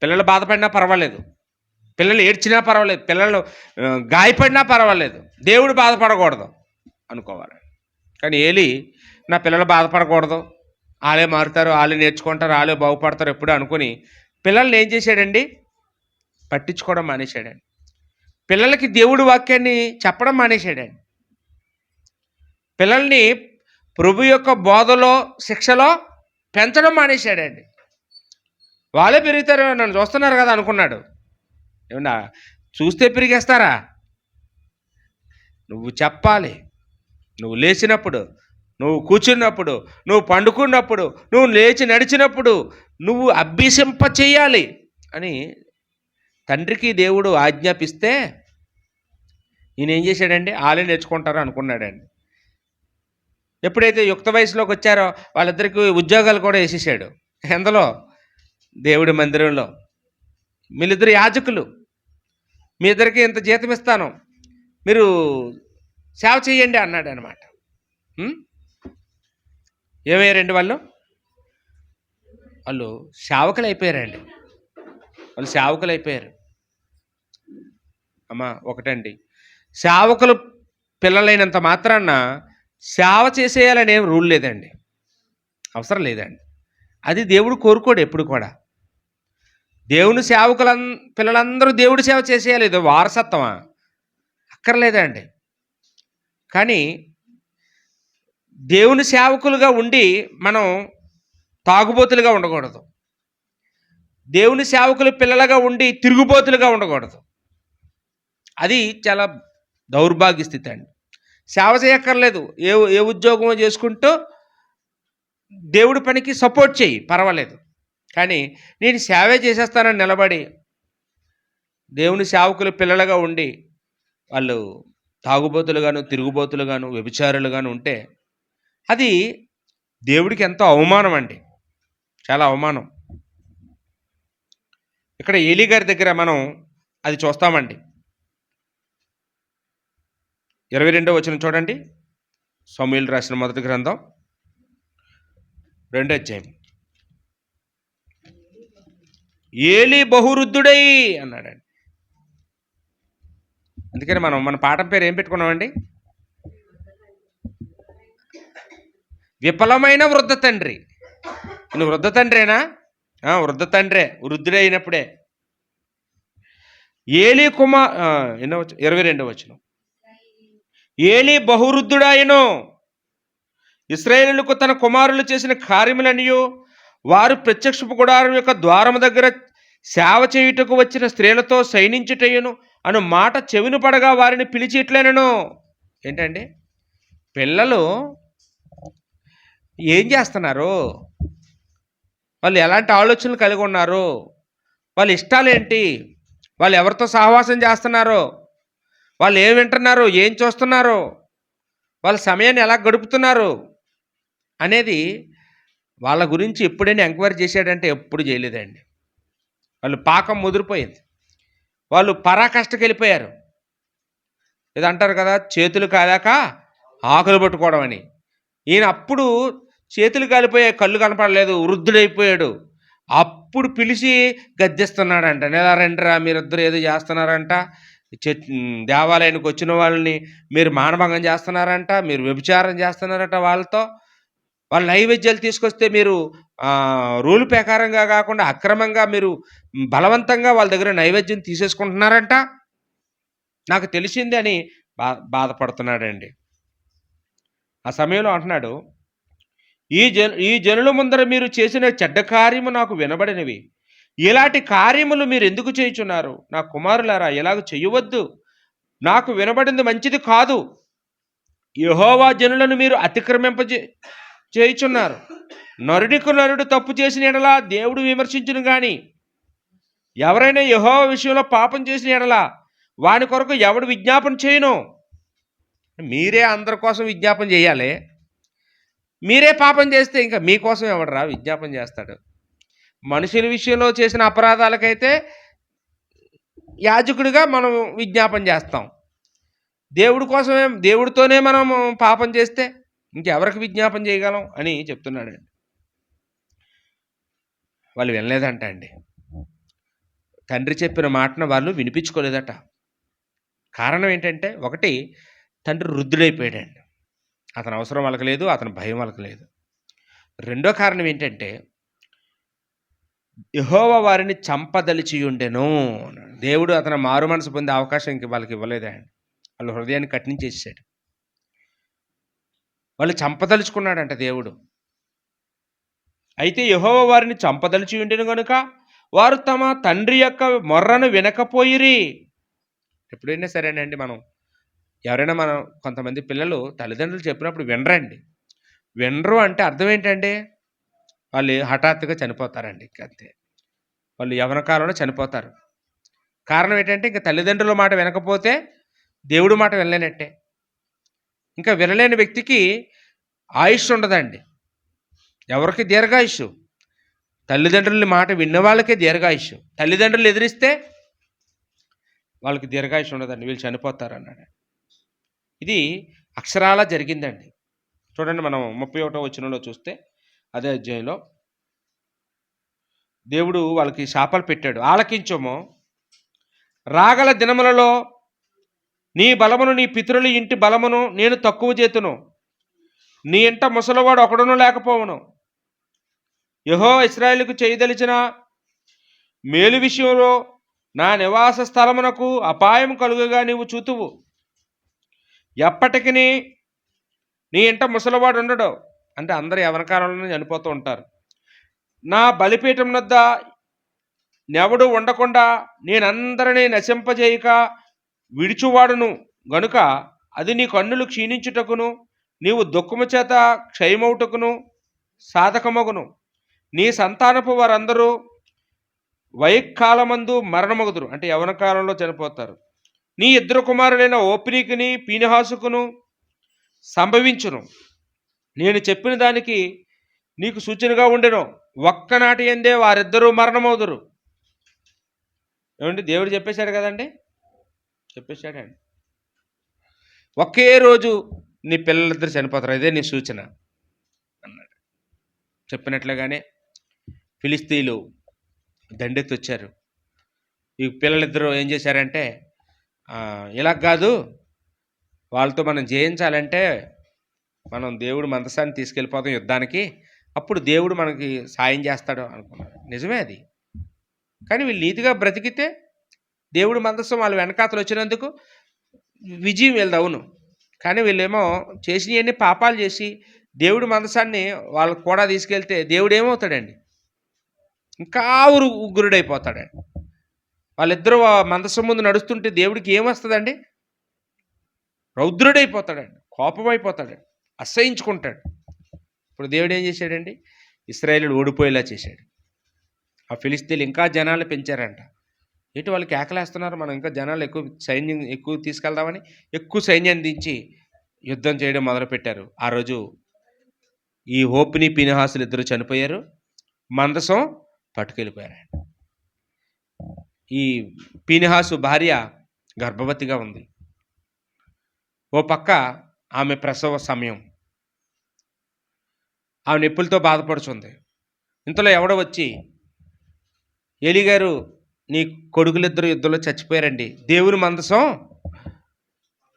పిల్లలు బాధపడినా పర్వాలేదు, పిల్లలు ఏడ్చినా పర్వాలేదు, పిల్లలు గాయపడినా పర్వాలేదు, దేవుడు బాధపడకూడదు అనుకోవాలి. కానీ ఏలీ నా పిల్లలు బాధపడకూడదు, వాళ్ళే మారుతారు, వాళ్ళే నేర్చుకుంటారు, వాళ్ళే బాగుపడతారు ఎప్పుడు అనుకుని పిల్లల్ని ఏం చేశాడండి? పట్టించుకోవడం మానేశాడండి. పిల్లలకి దేవుడి వాక్యాన్ని చెప్పడం మానేశాడండి. పిల్లల్ని ప్రభు యొక్క బోధలో శిక్షలో పెంచడం మానేశాడండి. వాళ్ళే పెరుగుతారు, నన్ను చూస్తున్నారు కదా అనుకున్నాడు. ఏమన్నా చూస్తే పెరిగేస్తారా? నువ్వు చెప్పాలి. నువ్వు లేచినప్పుడు, నువ్వు కూర్చున్నప్పుడు, నువ్వు పండుకున్నప్పుడు, నువ్వు లేచి నడిచినప్పుడు నువ్వు అభ్యసింప చేయాలి అని తండ్రికి దేవుడు ఆజ్ఞాపిస్తే ఈయన ఏం చేశాడండి? వాళ్ళే నేర్చుకుంటారు అనుకున్నాడండి. ఎప్పుడైతే యుక్త వయసులోకి వచ్చారో వాళ్ళిద్దరికి ఉద్యోగాలు కూడా వేసేసాడు. ఎందులో? దేవుడి మందిరంలో. వీళ్ళిద్దరు యాజకులు, మీ ఇద్దరికి ఇంత జీతం ఇస్తాను, మీరు సేవ చేయండి అన్నాడు అనమాట. ఏమయ్యారండి వాళ్ళు? వాళ్ళు సేవకులు అయిపోయారండి. వాళ్ళు సేవకులు అయిపోయారు. అమ్మా ఒకటండి, సేవకులు పిల్లలైనంత మాత్రాన సేవ చేసేయాలనే రూల్ లేదండి, అవసరం లేదండి. అది దేవుడు కోరుకోడు ఎప్పుడు కూడా. దేవుని పిల్లలందరూ దేవుడి సేవ చేసేయాలి, ఇది వారసత్వమా? అక్కర్లేదండి. కానీ దేవుని సేవకులుగా ఉండి మనం తాగుబోతులుగా ఉండకూడదు. దేవుని సేవకులు పిల్లలుగా ఉండి తిరుగుబోతులుగా ఉండకూడదు. అది చాలా దౌర్భాగ్య స్థితి అండి. సేవ చేయక్కర్లేదు, ఏ ఉద్యోగమో చేసుకుంటూ దేవుడి పనికి సపోర్ట్ చేయి, పర్వాలేదు. కానీ నేను సేవే చేసేస్తానని నిలబడి దేవుని సేవకులు పిల్లలుగా ఉండి వాళ్ళు తాగుబోతులుగాను, తిరుగుబోతులుగాను, వ్యభిచారులుగాను ఉంటే అది దేవుడికి ఎంతో అవమానం అండి, చాలా అవమానం. ఇక్కడ ఏలీ గారి దగ్గర మనం అది చూస్తామండి. 22వ వచనం చూడండి. సమూయేలు రాసిన మొదటి గ్రంథం 2వ అధ్యాయం. ఏలీ బహువృద్ధుడై అన్నాడండి. అందుకని మన పాఠం పేరు ఏం పెట్టుకున్నామండి? విఫలమైన వృద్ధ తండ్రి. నువ్వు వృద్ధ తండ్రేనా? వృద్ధ తండ్రే, వృద్ధుడైనప్పుడే. ఏలీ 22వ వచనం. ఏలీ బహువృద్ధుడాయను, ఇశ్రాయేలుకు తన కుమారులు చేసిన కార్యములనియు వారు ప్రత్యక్షపు గుడారం యొక్క ద్వారము దగ్గర సేవ చేయుటకు వచ్చిన స్త్రీలతో శయనించుటయును అను మాట చెవిని పడగా వారిని పిలిచి ఇట్లనెను. ఏంటండి? పిల్లలు ఏం చేస్తున్నారు, వాళ్ళు ఎలాంటి ఆలోచనలు కలిగి ఉన్నారు, వాళ్ళ ఇష్టాలేంటి, వాళ్ళు ఎవరితో సహవాసం చేస్తున్నారో, వాళ్ళు ఏం వింటున్నారు, ఏం చూస్తున్నారు, వాళ్ళ సమయాన్ని ఎలా గడుపుతున్నారు అనేది వాళ్ళ గురించి ఎప్పుడైనా ఎంక్వైరీ చేశాడంటే ఎప్పుడు చేయలేదండి. వాళ్ళు పాకం ముదిరిపోయింది, వాళ్ళు పరాకష్టకి వెళ్ళిపోయారు. ఇది అంటారు కదా, చేతులు కాలాక ఆకులు పట్టుకోవడం అని. ఈయన అప్పుడు చేతులు కాలిపోయాయి, కళ్ళు కనపడలేదు, వృద్ధుడైపోయాడు. అప్పుడు పిలిచి గద్దిస్తున్నాడంట. నెల రెండరా మీరిద్దరు ఏదో చేస్తున్నారంట, దేవాలయానికి వచ్చిన వాళ్ళని మీరు మానభంగం చేస్తున్నారంట, మీరు వ్యభిచారం చేస్తున్నారట, వాళ్ళ నైవేద్యాలు తీసుకొస్తే మీరు రూల్ ప్రకారంగా కాకుండా అక్రమంగా మీరు బలవంతంగా వాళ్ళ దగ్గర నైవేద్యం తీసేసుకుంటున్నారంట, నాకు తెలిసింది అని బాధపడుతున్నాడండి. ఆ సమయంలో అంటున్నాడు, ఈ జనుల ముందర మీరు చేసిన చెడ్డ కార్యము నాకు వినబడినవి, ఇలాంటి కార్యములు మీరు ఎందుకు చేయుచున్నారు? నా కుమారులారా, ఎలాగ చేయవద్దు, నాకు వినబడింది మంచిది కాదు. యెహోవా జనులను మీరు చేయుచున్నారు. నరుడికి నరుడు తప్పు చేసిన ఎడల దేవుడు విమర్శించును గాని, ఎవరైనా యెహోవా విషయంలో పాపం చేసిన ఎడల వాని కొరకు ఎవడు విజ్ఞాపన చేయను? మీరే అందరి కోసం విజ్ఞాపన చేయాలి. మీరే పాపం చేస్తే ఇంకా మీకోసం ఎవడరా విజ్ఞాపన చేస్తాడు? మనుషుల విషయంలో చేసిన అపరాధాలకైతే యాజకుడిగా మనం విజ్ఞాపన చేస్తాం. దేవుడితోనే మనం పాపం చేస్తే ఇంకెవరికి విజ్ఞాపన చేయగలం అని చెప్తున్నాడండి. వాళ్ళు వినలేదంట అండి. తండ్రి చెప్పిన మాటను వాళ్ళు వినిపించుకోలేదట. కారణం ఏంటంటే, ఒకటి, తండ్రి వృద్ధుడైపోయాడండి, అతని అవసరం వాళ్ళకి లేదు, అతని భయం వాళ్ళకి లేదు. రెండో కారణం ఏంటంటే, యెహోవా వారిని చంపదలిచి ఉండెను. దేవుడు అతను మారు మనసు పొందే అవకాశం ఇంక వాళ్ళకి ఇవ్వలేదండి. వాళ్ళ హృదయాన్ని కఠినించేసాడు. వాళ్ళు చంపదలుచుకున్నాడంట దేవుడు. అయితే యెహోవా వారిని చంపదలిచి ఉండెను గనుక వారు తమ తండ్రి యొక్క మొర్రను వినకపోయిరి. ఎప్పుడైనా సరేనండి మనం కొంతమంది పిల్లలు తల్లిదండ్రులు చెప్పినప్పుడు వినరండి. వినరు అంటే అర్థం ఏంటండి? వాళ్ళు హఠాత్తుగా చనిపోతారండి. ఇంక అంతే. వాళ్ళు యవ్వన కాలంలో చనిపోతారు. కారణం ఏంటంటే ఇంక తల్లిదండ్రుల మాట వినకపోతే దేవుడి మాట వినలేనట్టే. ఇంకా వినలేని వ్యక్తికి ఆయుష్ ఉండదండి. ఎవరికి దీర్ఘాయుష్షు. తల్లిదండ్రుల మాట విన్న వాళ్ళకే దీర్ఘాయుష్షు. తల్లిదండ్రులు ఎదిరిస్తే వాళ్ళకి దీర్ఘాయుష్షు ఉండదండి. వీళ్ళు చనిపోతారన్నాడు. ఇది అక్షరాలా జరిగిందండి. చూడండి, మనం 31వ వచనంలో చూస్తే అదే అధ్యాయంలో దేవుడు వాళ్ళకి శాపాలు పెట్టాడు. ఆలకించుము, రాగల దినములలో నీ బలమును నీ పితరుల ఇంటి బలమును నేను తక్కువ చేతును. నీ ఇంట ముసలివాడు ఒకడును లేకపోవును. యెహోవా ఇశ్రాయేలుకు చేయదలిచిన మేలు విషయంలో నా నివాస స్థలమునకు అపాయం కలుగగా నీవు చూతువు. ఎప్పటికిని నీ ఇంట ముసలివాడు ఉండడు. అంటే అందరు యవ్వన కాలంలోనే చనిపోతూ ఉంటారు. నా బలిపీఠం వద్ద నెవడు ఉండకుండా నేనందరినీ నశింపజేయక విడిచువాడును గనుక అది నీ కన్నులు క్షీణించుటకును నీవు దుఃఖము చేత క్షయమవుటకును సాధకమగును. నీ సంతానపు వారందరూ వయక్కాలమందు మరణమగుదురు. అంటే యవ్వన కాలంలో చనిపోతారు. నీ ఇద్దరు కుమారులైన ఓప్నీకిని పీనహాసుకును సంభవించును. నేను చెప్పిన దానికి నీకు సూచనగా ఉండెను. ఒక్కనాటి ఎందే వారిద్దరూ మరణమవుదురు. ఏమండి, దేవుడు చెప్పేశాడు కదండి, చెప్పేశాడండి. ఒకే రోజు నీ పిల్లలిద్దరు చనిపోతారు, ఇదే నీ సూచన అన్నాడు. చెప్పినట్లుగానే ఫిలిస్తీయులు దండెత్తి వచ్చారు. ఈ పిల్లలిద్దరూ ఏం చేశారంటే, ఇలా కాదు, వాళ్ళతో మనం జయించాలంటే మనం దేవుడు మందసాన్ని తీసుకెళ్ళిపోతాం యుద్ధానికి, అప్పుడు దేవుడు మనకి సాయం చేస్తాడు అనుకున్నారు. నిజమే అది. కానీ వీళ్ళు నీతిగా బ్రతికితే దేవుడు మందసం వాళ్ళు వెనకాతలు వచ్చినందుకు విజయం వీళ్ళది, అవును. కానీ వీళ్ళేమో చేసినవన్నీ పాపాలు చేసి దేవుడి మందసాన్ని వాళ్ళకు కూడా తీసుకెళ్తే దేవుడు ఏమవుతాడండి? ఇంకా ఉగ్రుడైపోతాడండి. వాళ్ళిద్దరూ మందసం ముందు నడుస్తుంటే దేవుడికి ఏమొస్తుందండి? రౌద్రుడైపోతాడండి, కోపమైపోతాడండి, అసహించుకుంటాడు. ఇప్పుడు దేవుడు ఏం చేశాడండి? ఇశ్రాయేలును ఓడిపోయేలా చేశాడు. ఆ ఫిలిస్తీన్లు ఇంకా జనాలు పెంచారంట. ఏంటి వాళ్ళు కేకలేస్తున్నారు, మనం ఇంకా జనాలు సైన్యం ఎక్కువ తీసుకెళ్దామని ఎక్కువ సైన్యాన్ని దించి యుద్ధం చేయడం మొదలుపెట్టారు. ఆ రోజు ఈ హోప్ని పీనహాసులు ఇద్దరు చనిపోయారు. మందసం పట్టుకెళ్ళిపోయారు. ఈ పీనహాసు భార్య గర్భవతిగా ఉంది. ఓ పక్క ఆమె ప్రసవ సమయం, ఆమె నొప్పులతో బాధపడుతుంది. ఇంతలో ఎవడో వచ్చి, ఏలీ గారు, నీ కొడుకులిద్దరు యుద్ధంలో చచ్చిపోయారండి, దేవుని మందసం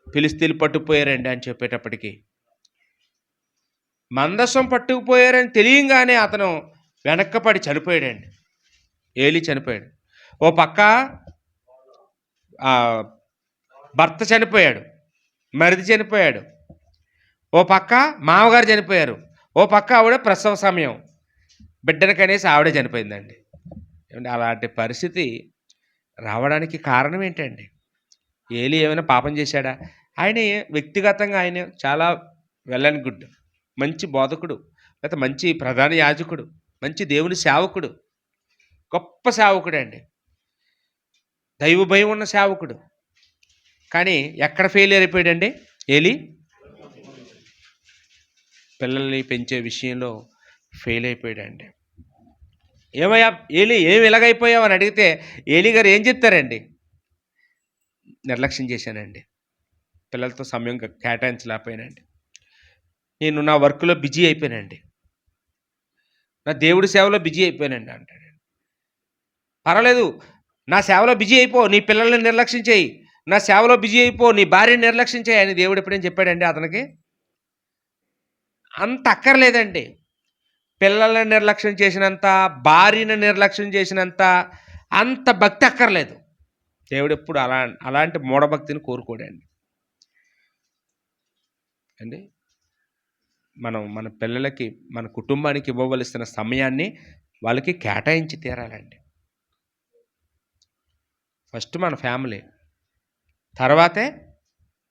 ఫిలిస్తీన్లు పట్టుకుపోయారండి అని చెప్పేటప్పటికి, మందసం పట్టుకుపోయారని తెలియంగానే అతను వెనక్కపడి చనిపోయాడండి. ఏలీ చనిపోయాడు. ఓ పక్క భర్త చనిపోయాడు, మరిది చనిపోయాడు, ఓ పక్క మామగారు చనిపోయారు, ఓ పక్క ఆవిడ ప్రసవ సమయం, బిడ్డను కనేసి ఆవిడే చనిపోయిందండి. అలాంటి పరిస్థితి రావడానికి కారణం ఏంటండి? ఏలీ ఏమైనా పాపం చేశాడా? ఆయన వ్యక్తిగతంగా ఆయన చాలా వెల్ అండ్ గుడ్, మంచి బోధకుడు, లేకపోతే మంచి ప్రధాన యాజకుడు, మంచి దేవుని సేవకుడు, గొప్ప సేవకుడు అండి, దైవ భయం ఉన్న సేవకుడు. కానీ ఎక్కడ ఫెయిలియర్ అయిపోయాడండి ఏలీ? పిల్లల్ని పెంచే విషయంలో ఫెయిల్ అయిపోయాడండి. ఏమయ్యా ఏలీ, ఏమి ఇలాగైపోయావు అని అడిగితే ఏలీ గారు ఏం చెప్తారండి? నిర్లక్ష్యం చేశానండి, పిల్లలతో సమయం కేటాయించలేకపోయానండి, నేను నా వర్క్లో బిజీ అయిపోయానండి, నా దేవుడి సేవలో బిజీ అయిపోయానండి అంటాడండి. పర్వాలేదు, నా సేవలో బిజీ అయిపో, నీ పిల్లల్ని నిర్లక్ష్యం చేయి, నా సేవలో బిజీ అయిపో, నీ భార్యని నిర్లక్ష్యం చేయి అని దేవుడు ఎప్పుడేం చెప్పాడండి అతనికి? అంత అక్కర్లేదండి. పిల్లల్ని నిర్లక్ష్యం చేసినంత, భార్యను నిర్లక్ష్యం చేసినంత అంత భక్తి అక్కర్లేదు. దేవుడు ఎప్పుడు అలాంటి మూఢభక్తిని కోరుకోడండి అండి. మనం మన పిల్లలకి, మన కుటుంబానికి ఇవ్వవలసిన సమయాన్ని వాళ్ళకి కేటాయించి తీరాలండి. ఫస్ట్ మన ఫ్యామిలీ, తర్వాతే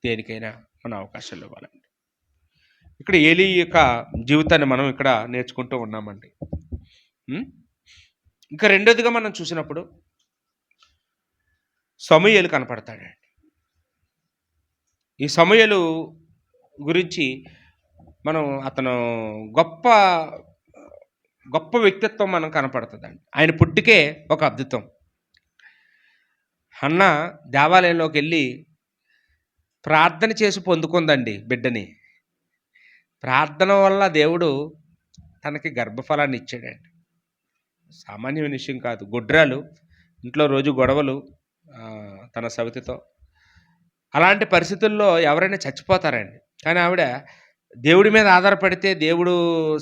దేనికైనా మన అవకాశాలు ఇవ్వాలండి. ఇక్కడ ఏలీ యొక్క జీవితాన్ని మనం ఇక్కడ నేర్చుకుంటూ ఉన్నామండి. ఇంకా రెండోదిగా మనం చూసినప్పుడు సమూయేలు కనపడతాడండి. ఈ సమూయేలు గురించి మనం అతను గొప్ప గొప్ప వ్యక్తిత్వం మనం కనపడుతుందండి. ఆయన పుట్టికే ఒక అద్భుతం. హన్న దేవాలయంలోకి వెళ్ళి ప్రార్థన చేసి పొందుకుందండి బిడ్డని. ప్రార్థన వల్ల దేవుడు తనకి గర్భఫలాన్ని ఇచ్చాడండి. సామాన్యమైన విషయం కాదు. గుడ్రాలు, ఇంట్లో రోజు గొడవలు తన సవితితో. అలాంటి పరిస్థితుల్లో ఎవరైనా చచ్చిపోతారండి. కానీ ఆవిడ దేవుడి మీద ఆధారపడితే, దేవుడు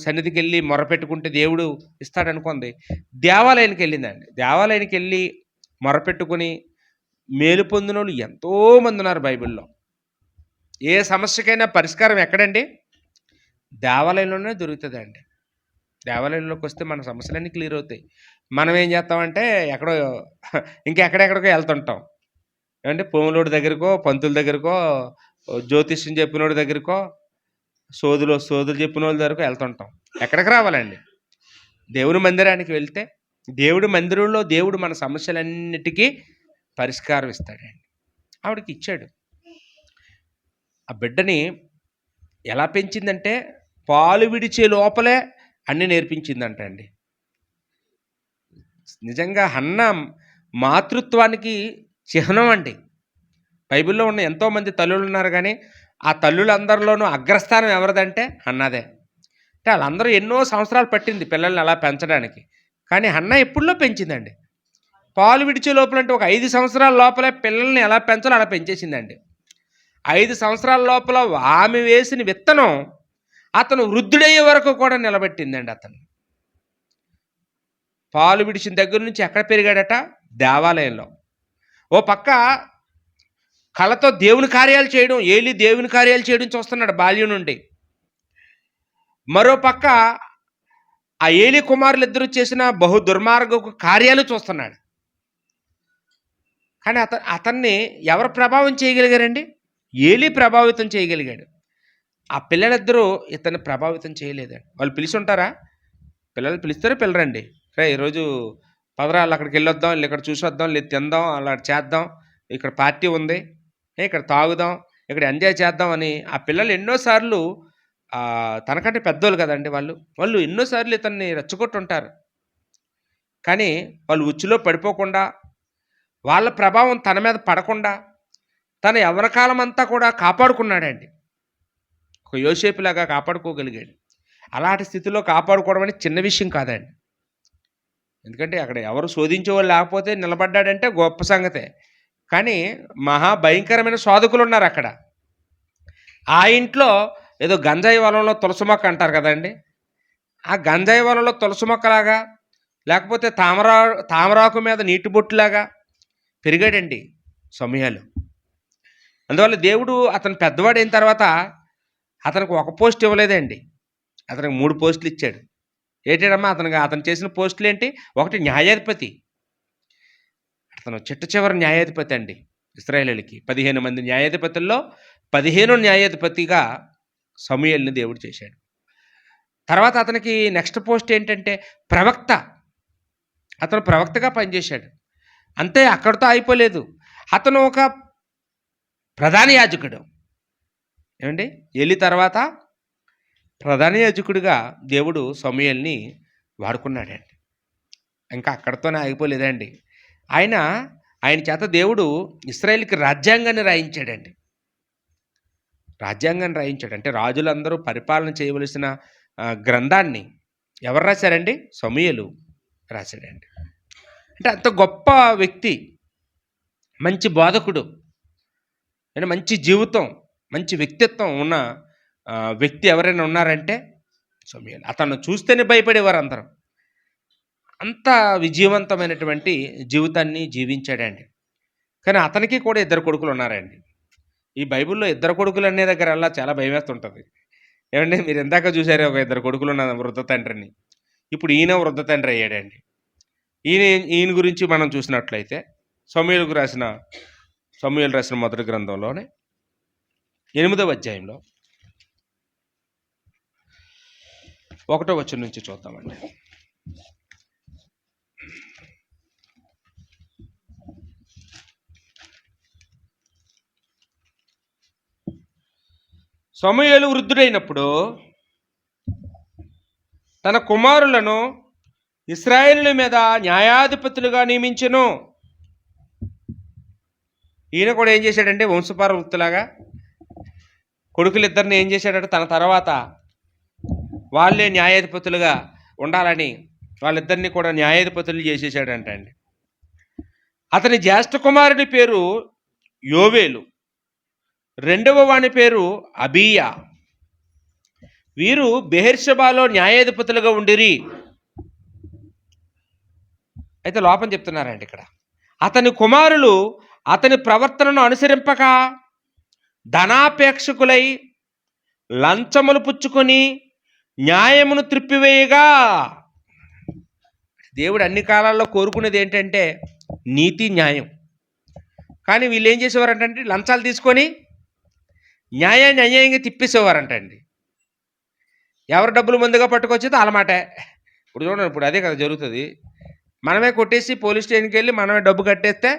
సన్నిధికి వెళ్ళి మొరపెట్టుకుంటే దేవుడు ఇస్తాడనుకుంది. దేవాలయానికి వెళ్ళిందండి. దేవాలయానికి వెళ్ళి మొరపెట్టుకుని మేలు పొందిన వాళ్ళు ఎంతోమంది ఉన్నారు బైబిల్లో. ఏ సమస్యకైనా పరిష్కారం ఎక్కడండి? దేవాలయంలోనే దొరుకుతుందండి. దేవాలయంలోకి వస్తే మన సమస్యలన్నీ క్లియర్ అవుతాయి. మనం ఏం చేస్తామంటే ఎక్కడో ఇంకెక్కడెక్కడికో వెళ్తుంటాం. ఏమంటే పోములోడి దగ్గరకో, పంతుల దగ్గరకో, జ్యోతిష్యం చెప్పినోడి దగ్గరకో, సోదులు చెప్పిన వాళ్ళ దగ్గరకు వెళ్తుంటాం. ఎక్కడికి రావాలండి? దేవుని మందిరానికి వెళ్తే దేవుడి మందిరంలో దేవుడు మన సమస్యలన్నిటికీ పరిష్కారం ఇస్తాడండి. ఆవిడకి ఇచ్చాడు. ఆ బిడ్డని ఎలా పెంచిందంటే పాలు విడిచే లోపలే అన్నీ నేర్పించిందంట అండి. నిజంగా హన్న మాతృత్వానికి చిహ్నం అండి. బైబిల్లో ఉన్న ఎంతోమంది తల్లులు ఉన్నారు, కానీ ఆ తల్లులందరిలోనూ అగ్రస్థానం ఎవరిదంటే హన్నదే. అంటే వాళ్ళందరూ ఎన్నో సంవత్సరాలు పట్టింది పిల్లల్ని అలా పెంచడానికి, కానీ హన్న ఎప్పుడులో పెంచిందండి. పాలు విడిచే లోపల అంటే ఒక 5 సంవత్సరాల లోపలే పిల్లల్ని ఎలా పెంచాలో అలా పెంచేసిందండి. 5 సంవత్సరాల లోపల ఆమె వేసిన విత్తనం అతను వృద్ధుడయ్యే వరకు కూడా నిలబెట్టిందండి. అతను పాలు విడిచిన దగ్గర నుంచి ఎక్కడ పెరిగాడట? దేవాలయంలో. ఓ పక్క కళతో దేవుని కార్యాలు చేయడం, ఏలీ దేవుని కార్యాలు చేయడం చూస్తున్నాడు బాల్యం నుండి. మరో పక్క ఆ ఏలీ కుమారులు ఇద్దరు చేసిన బహు దుర్మార్గపు కార్యాలు చూస్తున్నాడు. కానీ అతన్ని ఎవరు ప్రభావం చేయగలిగారండి? ఏలీ ప్రభావితం చేయగలిగాడు. ఆ పిల్లలిద్దరూ ఇతన్ని ప్రభావితం చేయలేదండి. వాళ్ళు పిలిచి ఉంటారా? పిల్లలు పిలుస్తారే పిల్లరండి, రే ఈరోజు పదరాళ్ళు అక్కడికి వెళ్ళొద్దాం, ఇక్కడ చూసి వద్దాం, లేదు తిందాం, అలా చేద్దాం, ఇక్కడ పార్టీ ఉంది, ఇక్కడ తాగుదాం, ఇక్కడ ఎంజాయ్ చేద్దాం అని ఆ పిల్లలు ఎన్నోసార్లు తనకంటే పెద్దోళ్ళు కదండి వాళ్ళు ఎన్నోసార్లు ఇతన్ని రెచ్చగొట్టుంటారు. కానీ వాళ్ళు ఉచ్చులో పడిపోకుండా, వాళ్ళ ప్రభావం తన మీద పడకుండా తన యవ్వనకాలం అంతా కూడా కాపాడుకున్నాడండి. ఒక యోసేపులాగా కాపాడుకోగలిగాడు. అలాంటి స్థితిలో కాపాడుకోవడం అనేది చిన్న విషయం కాదండి. ఎందుకంటే అక్కడ ఎవరు శోధించేవాళ్ళు లేకపోతే నిలబడ్డాడంటే గొప్ప సంగతే. కానీ మహాభయంకరమైన శోధకులు ఉన్నారు అక్కడ. ఆ ఇంట్లో ఏదో గంజాయి వలంలో తులసి మొక్క అంటారు కదండి, ఆ గంజాయి వలంలో తులసి మొక్కలాగా, లేకపోతే తామరాకు మీద నీటి బొట్టులాగా పెరిగాడండి సమూయేలు. అందువల్ల దేవుడు అతను పెద్దవాడైన తర్వాత అతనికి ఒక పోస్ట్ ఇవ్వలేదండి, అతనికి 3 పోస్టులు ఇచ్చాడు. ఏంటమ్మా అతను చేసిన పోస్టులు ఏంటి? ఒకటి న్యాయాధిపతి. అతను చివరి న్యాయాధిపతి అండి ఇశ్రాయేలీయులకి. 15 మంది న్యాయాధిపతుల్లో 15వ న్యాయాధిపతిగా సమూయేలుని దేవుడు చేశాడు. తర్వాత అతనికి నెక్స్ట్ పోస్ట్ ఏంటంటే ప్రవక్త. అతను ప్రవక్తగా పనిచేశాడు. అంతే, అక్కడితో అయిపోలేదు. అతను ఒక ప్రధాన యాజకుడు. ఏమండి, ఏలీ తర్వాత ప్రధాన యాజకుడిగా దేవుడు సమూయేలుని వాడుకున్నాడండి. ఇంకా అక్కడితోనే ఆగిపోలేదండి. ఆయన చేత దేవుడు ఇశ్రాయేలుకి రాజ్యాంగాన్ని రాయించాడండి. రాజ్యాంగాన్ని రాయించాడు అంటే రాజులందరూ పరిపాలన చేయవలసిన గ్రంథాన్ని ఎవరు రాశారండి? సమూయేలు రాశాడండి. అంటే అంత గొప్ప వ్యక్తి, మంచి బోధకుడు, అంటే మంచి జీవితం, మంచి వ్యక్తిత్వం ఉన్న వ్యక్తి ఎవరైనా ఉన్నారంటే సమూయేలు. అతను చూస్తేనే భయపడేవారు అందరూ. అంత విజయవంతమైనటువంటి జీవితాన్ని జీవించాడండి. కానీ అతనికి కూడా 2 కొడుకులు ఉన్నారండి. ఈ బైబిల్లో 2 కొడుకులు అనే దగ్గర అలా చాలా భయం వేస్తుంటుంది. ఏమండి, మీరు ఇందాక చూసారే ఒక 2 కొడుకులు ఉన్న వృద్ధ తండ్రిని. ఇప్పుడు ఈయన వృద్ధ తండ్రి అయ్యాడండి. ఈయన గురించి మనం చూసినట్లయితే సమూయేలుకు రాసిన సమూయేలు రాసిన మొదటి గ్రంథంలోనే 8వ అధ్యాయంలో 1వ వచనం నుంచి చూద్దామండి. సమూయేలు వృద్ధుడైనప్పుడు తన కుమారులను ఇశ్రాయేలు మీద న్యాయాధిపతులుగా నియమించెను. ఈయన కూడా ఏం చేశాడంటే వంశపారవృత్తులాగా కొడుకులిద్దరిని ఏం చేశాడంటే తన తర్వాత వాళ్ళే న్యాయాధిపతులుగా ఉండాలని వాళ్ళిద్దరిని కూడా న్యాయాధిపతులు చేసేసాడంట అండి. అతని జ్యేష్ఠ కుమారుని పేరు యోవేలు, రెండవ వాని పేరు అబీయా. వీరు బెహెర్షెబాలో న్యాయాధిపతులుగా ఉండిరి. అయితే లోపం చెప్తున్నారండి ఇక్కడ. అతని కుమారులు అతని ప్రవర్తనను అనుసరింపక ధనాపేక్షకులై లంచములు పుచ్చుకొని న్యాయమును త్రిప్పివేయగా. దేవుడు అన్ని కాలాల్లో కోరుకునేది ఏంటంటే నీతి, న్యాయం. కానీ వీళ్ళు ఏం చేసేవారంటే లంచాలు తీసుకొని న్యాయాన్ని అన్యాయంగా తిప్పేసేవారంటండి. ఎవరు డబ్బులు ముందుగా పట్టుకొచ్చేది అలమాటే. ఇప్పుడు చూడండి, ఇప్పుడు అదే కదా జరుగుతుంది. మనమే కొట్టేసి పోలీస్ స్టేషన్కి వెళ్ళి మనమే డబ్బు కట్టేస్తే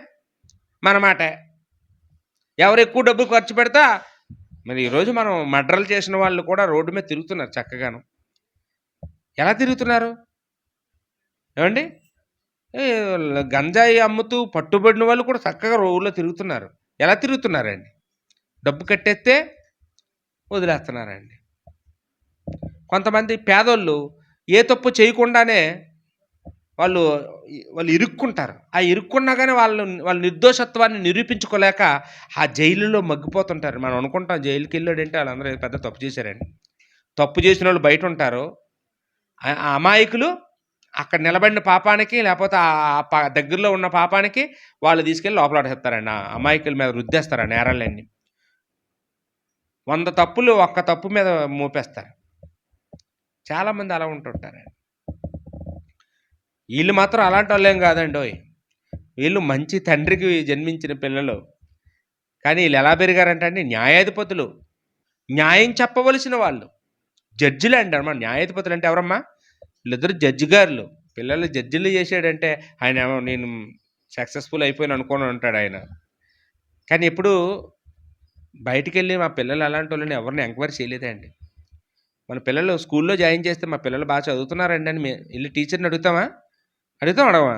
మన మాటే. ఎవరు ఎక్కువ డబ్బు ఖర్చు పెడతా. మరి ఈరోజు మనం మర్డర్లు చేసిన వాళ్ళు కూడా రోడ్డు మీద తిరుగుతున్నారు చక్కగాను. ఎలా తిరుగుతున్నారు ఏమండి? గంజాయి అమ్ముతూ పట్టుబడిన వాళ్ళు కూడా చక్కగా రోడ్లో తిరుగుతున్నారు. ఎలా తిరుగుతున్నారండి? డబ్బు కట్టేస్తే వదిలేస్తున్నారండి. కొంతమంది పేదోళ్ళు ఏ తప్పు చేయకుండానే వాళ్ళు ఇరుక్కుంటారు. ఆ ఇరుక్కున్నా కానీ వాళ్ళ నిర్దోషత్వాన్ని నిరూపించుకోలేక ఆ జైలులో మగ్గిపోతుంటారు. మనం అనుకుంటాం జైలుకి వెళ్ళాడంటే వాళ్ళందరూ పెద్ద తప్పు చేశారండి. తప్పు చేసిన వాళ్ళు బయట ఉంటారు. ఆ అమాయకులు అక్కడ నిలబడిన పాపానికి లేకపోతే ఆ దగ్గరలో ఉన్న పాపానికి వాళ్ళు తీసుకెళ్ళి లోపలాడేస్తారండి. ఆ అమాయకుల మీద రుద్దేస్తారు ఆ నేరాలన్నీ. 100 తప్పులు ఒక్క తప్పు మీద మోపేస్తారు. చాలామంది అలా ఉంటుంటారండి. వీళ్ళు మాత్రం అలాంటి వాళ్ళేం కాదండి. వీళ్ళు మంచి తండ్రికి జన్మించిన పిల్లలు. కానీ వీళ్ళు ఎలా పెరిగారంటే అండి న్యాయాధిపతులు, న్యాయం చెప్పవలసిన వాళ్ళు, జడ్జిలు అండి అన్నమాట. న్యాయాధిపతులు అంటే ఎవరమ్మా? వీళ్ళిద్దరు జడ్జి గారులు. పిల్లలు జడ్జిలు చేసాడంటే ఆయన నేను సక్సెస్ఫుల్ అయిపోయాను అనుకోని ఉంటాడు ఆయన. కానీ ఎప్పుడు బయటికి వెళ్ళి మా పిల్లలు అలాంటి వాళ్ళని ఎవరిని ఎంక్వైరీ చేయలేదండి. మన పిల్లలు స్కూల్లో జాయిన్ చేస్తే మా పిల్లలు బాగా చదువుతున్నారండి అని వెళ్ళి టీచర్ని అడుగుతామా? అడగమా?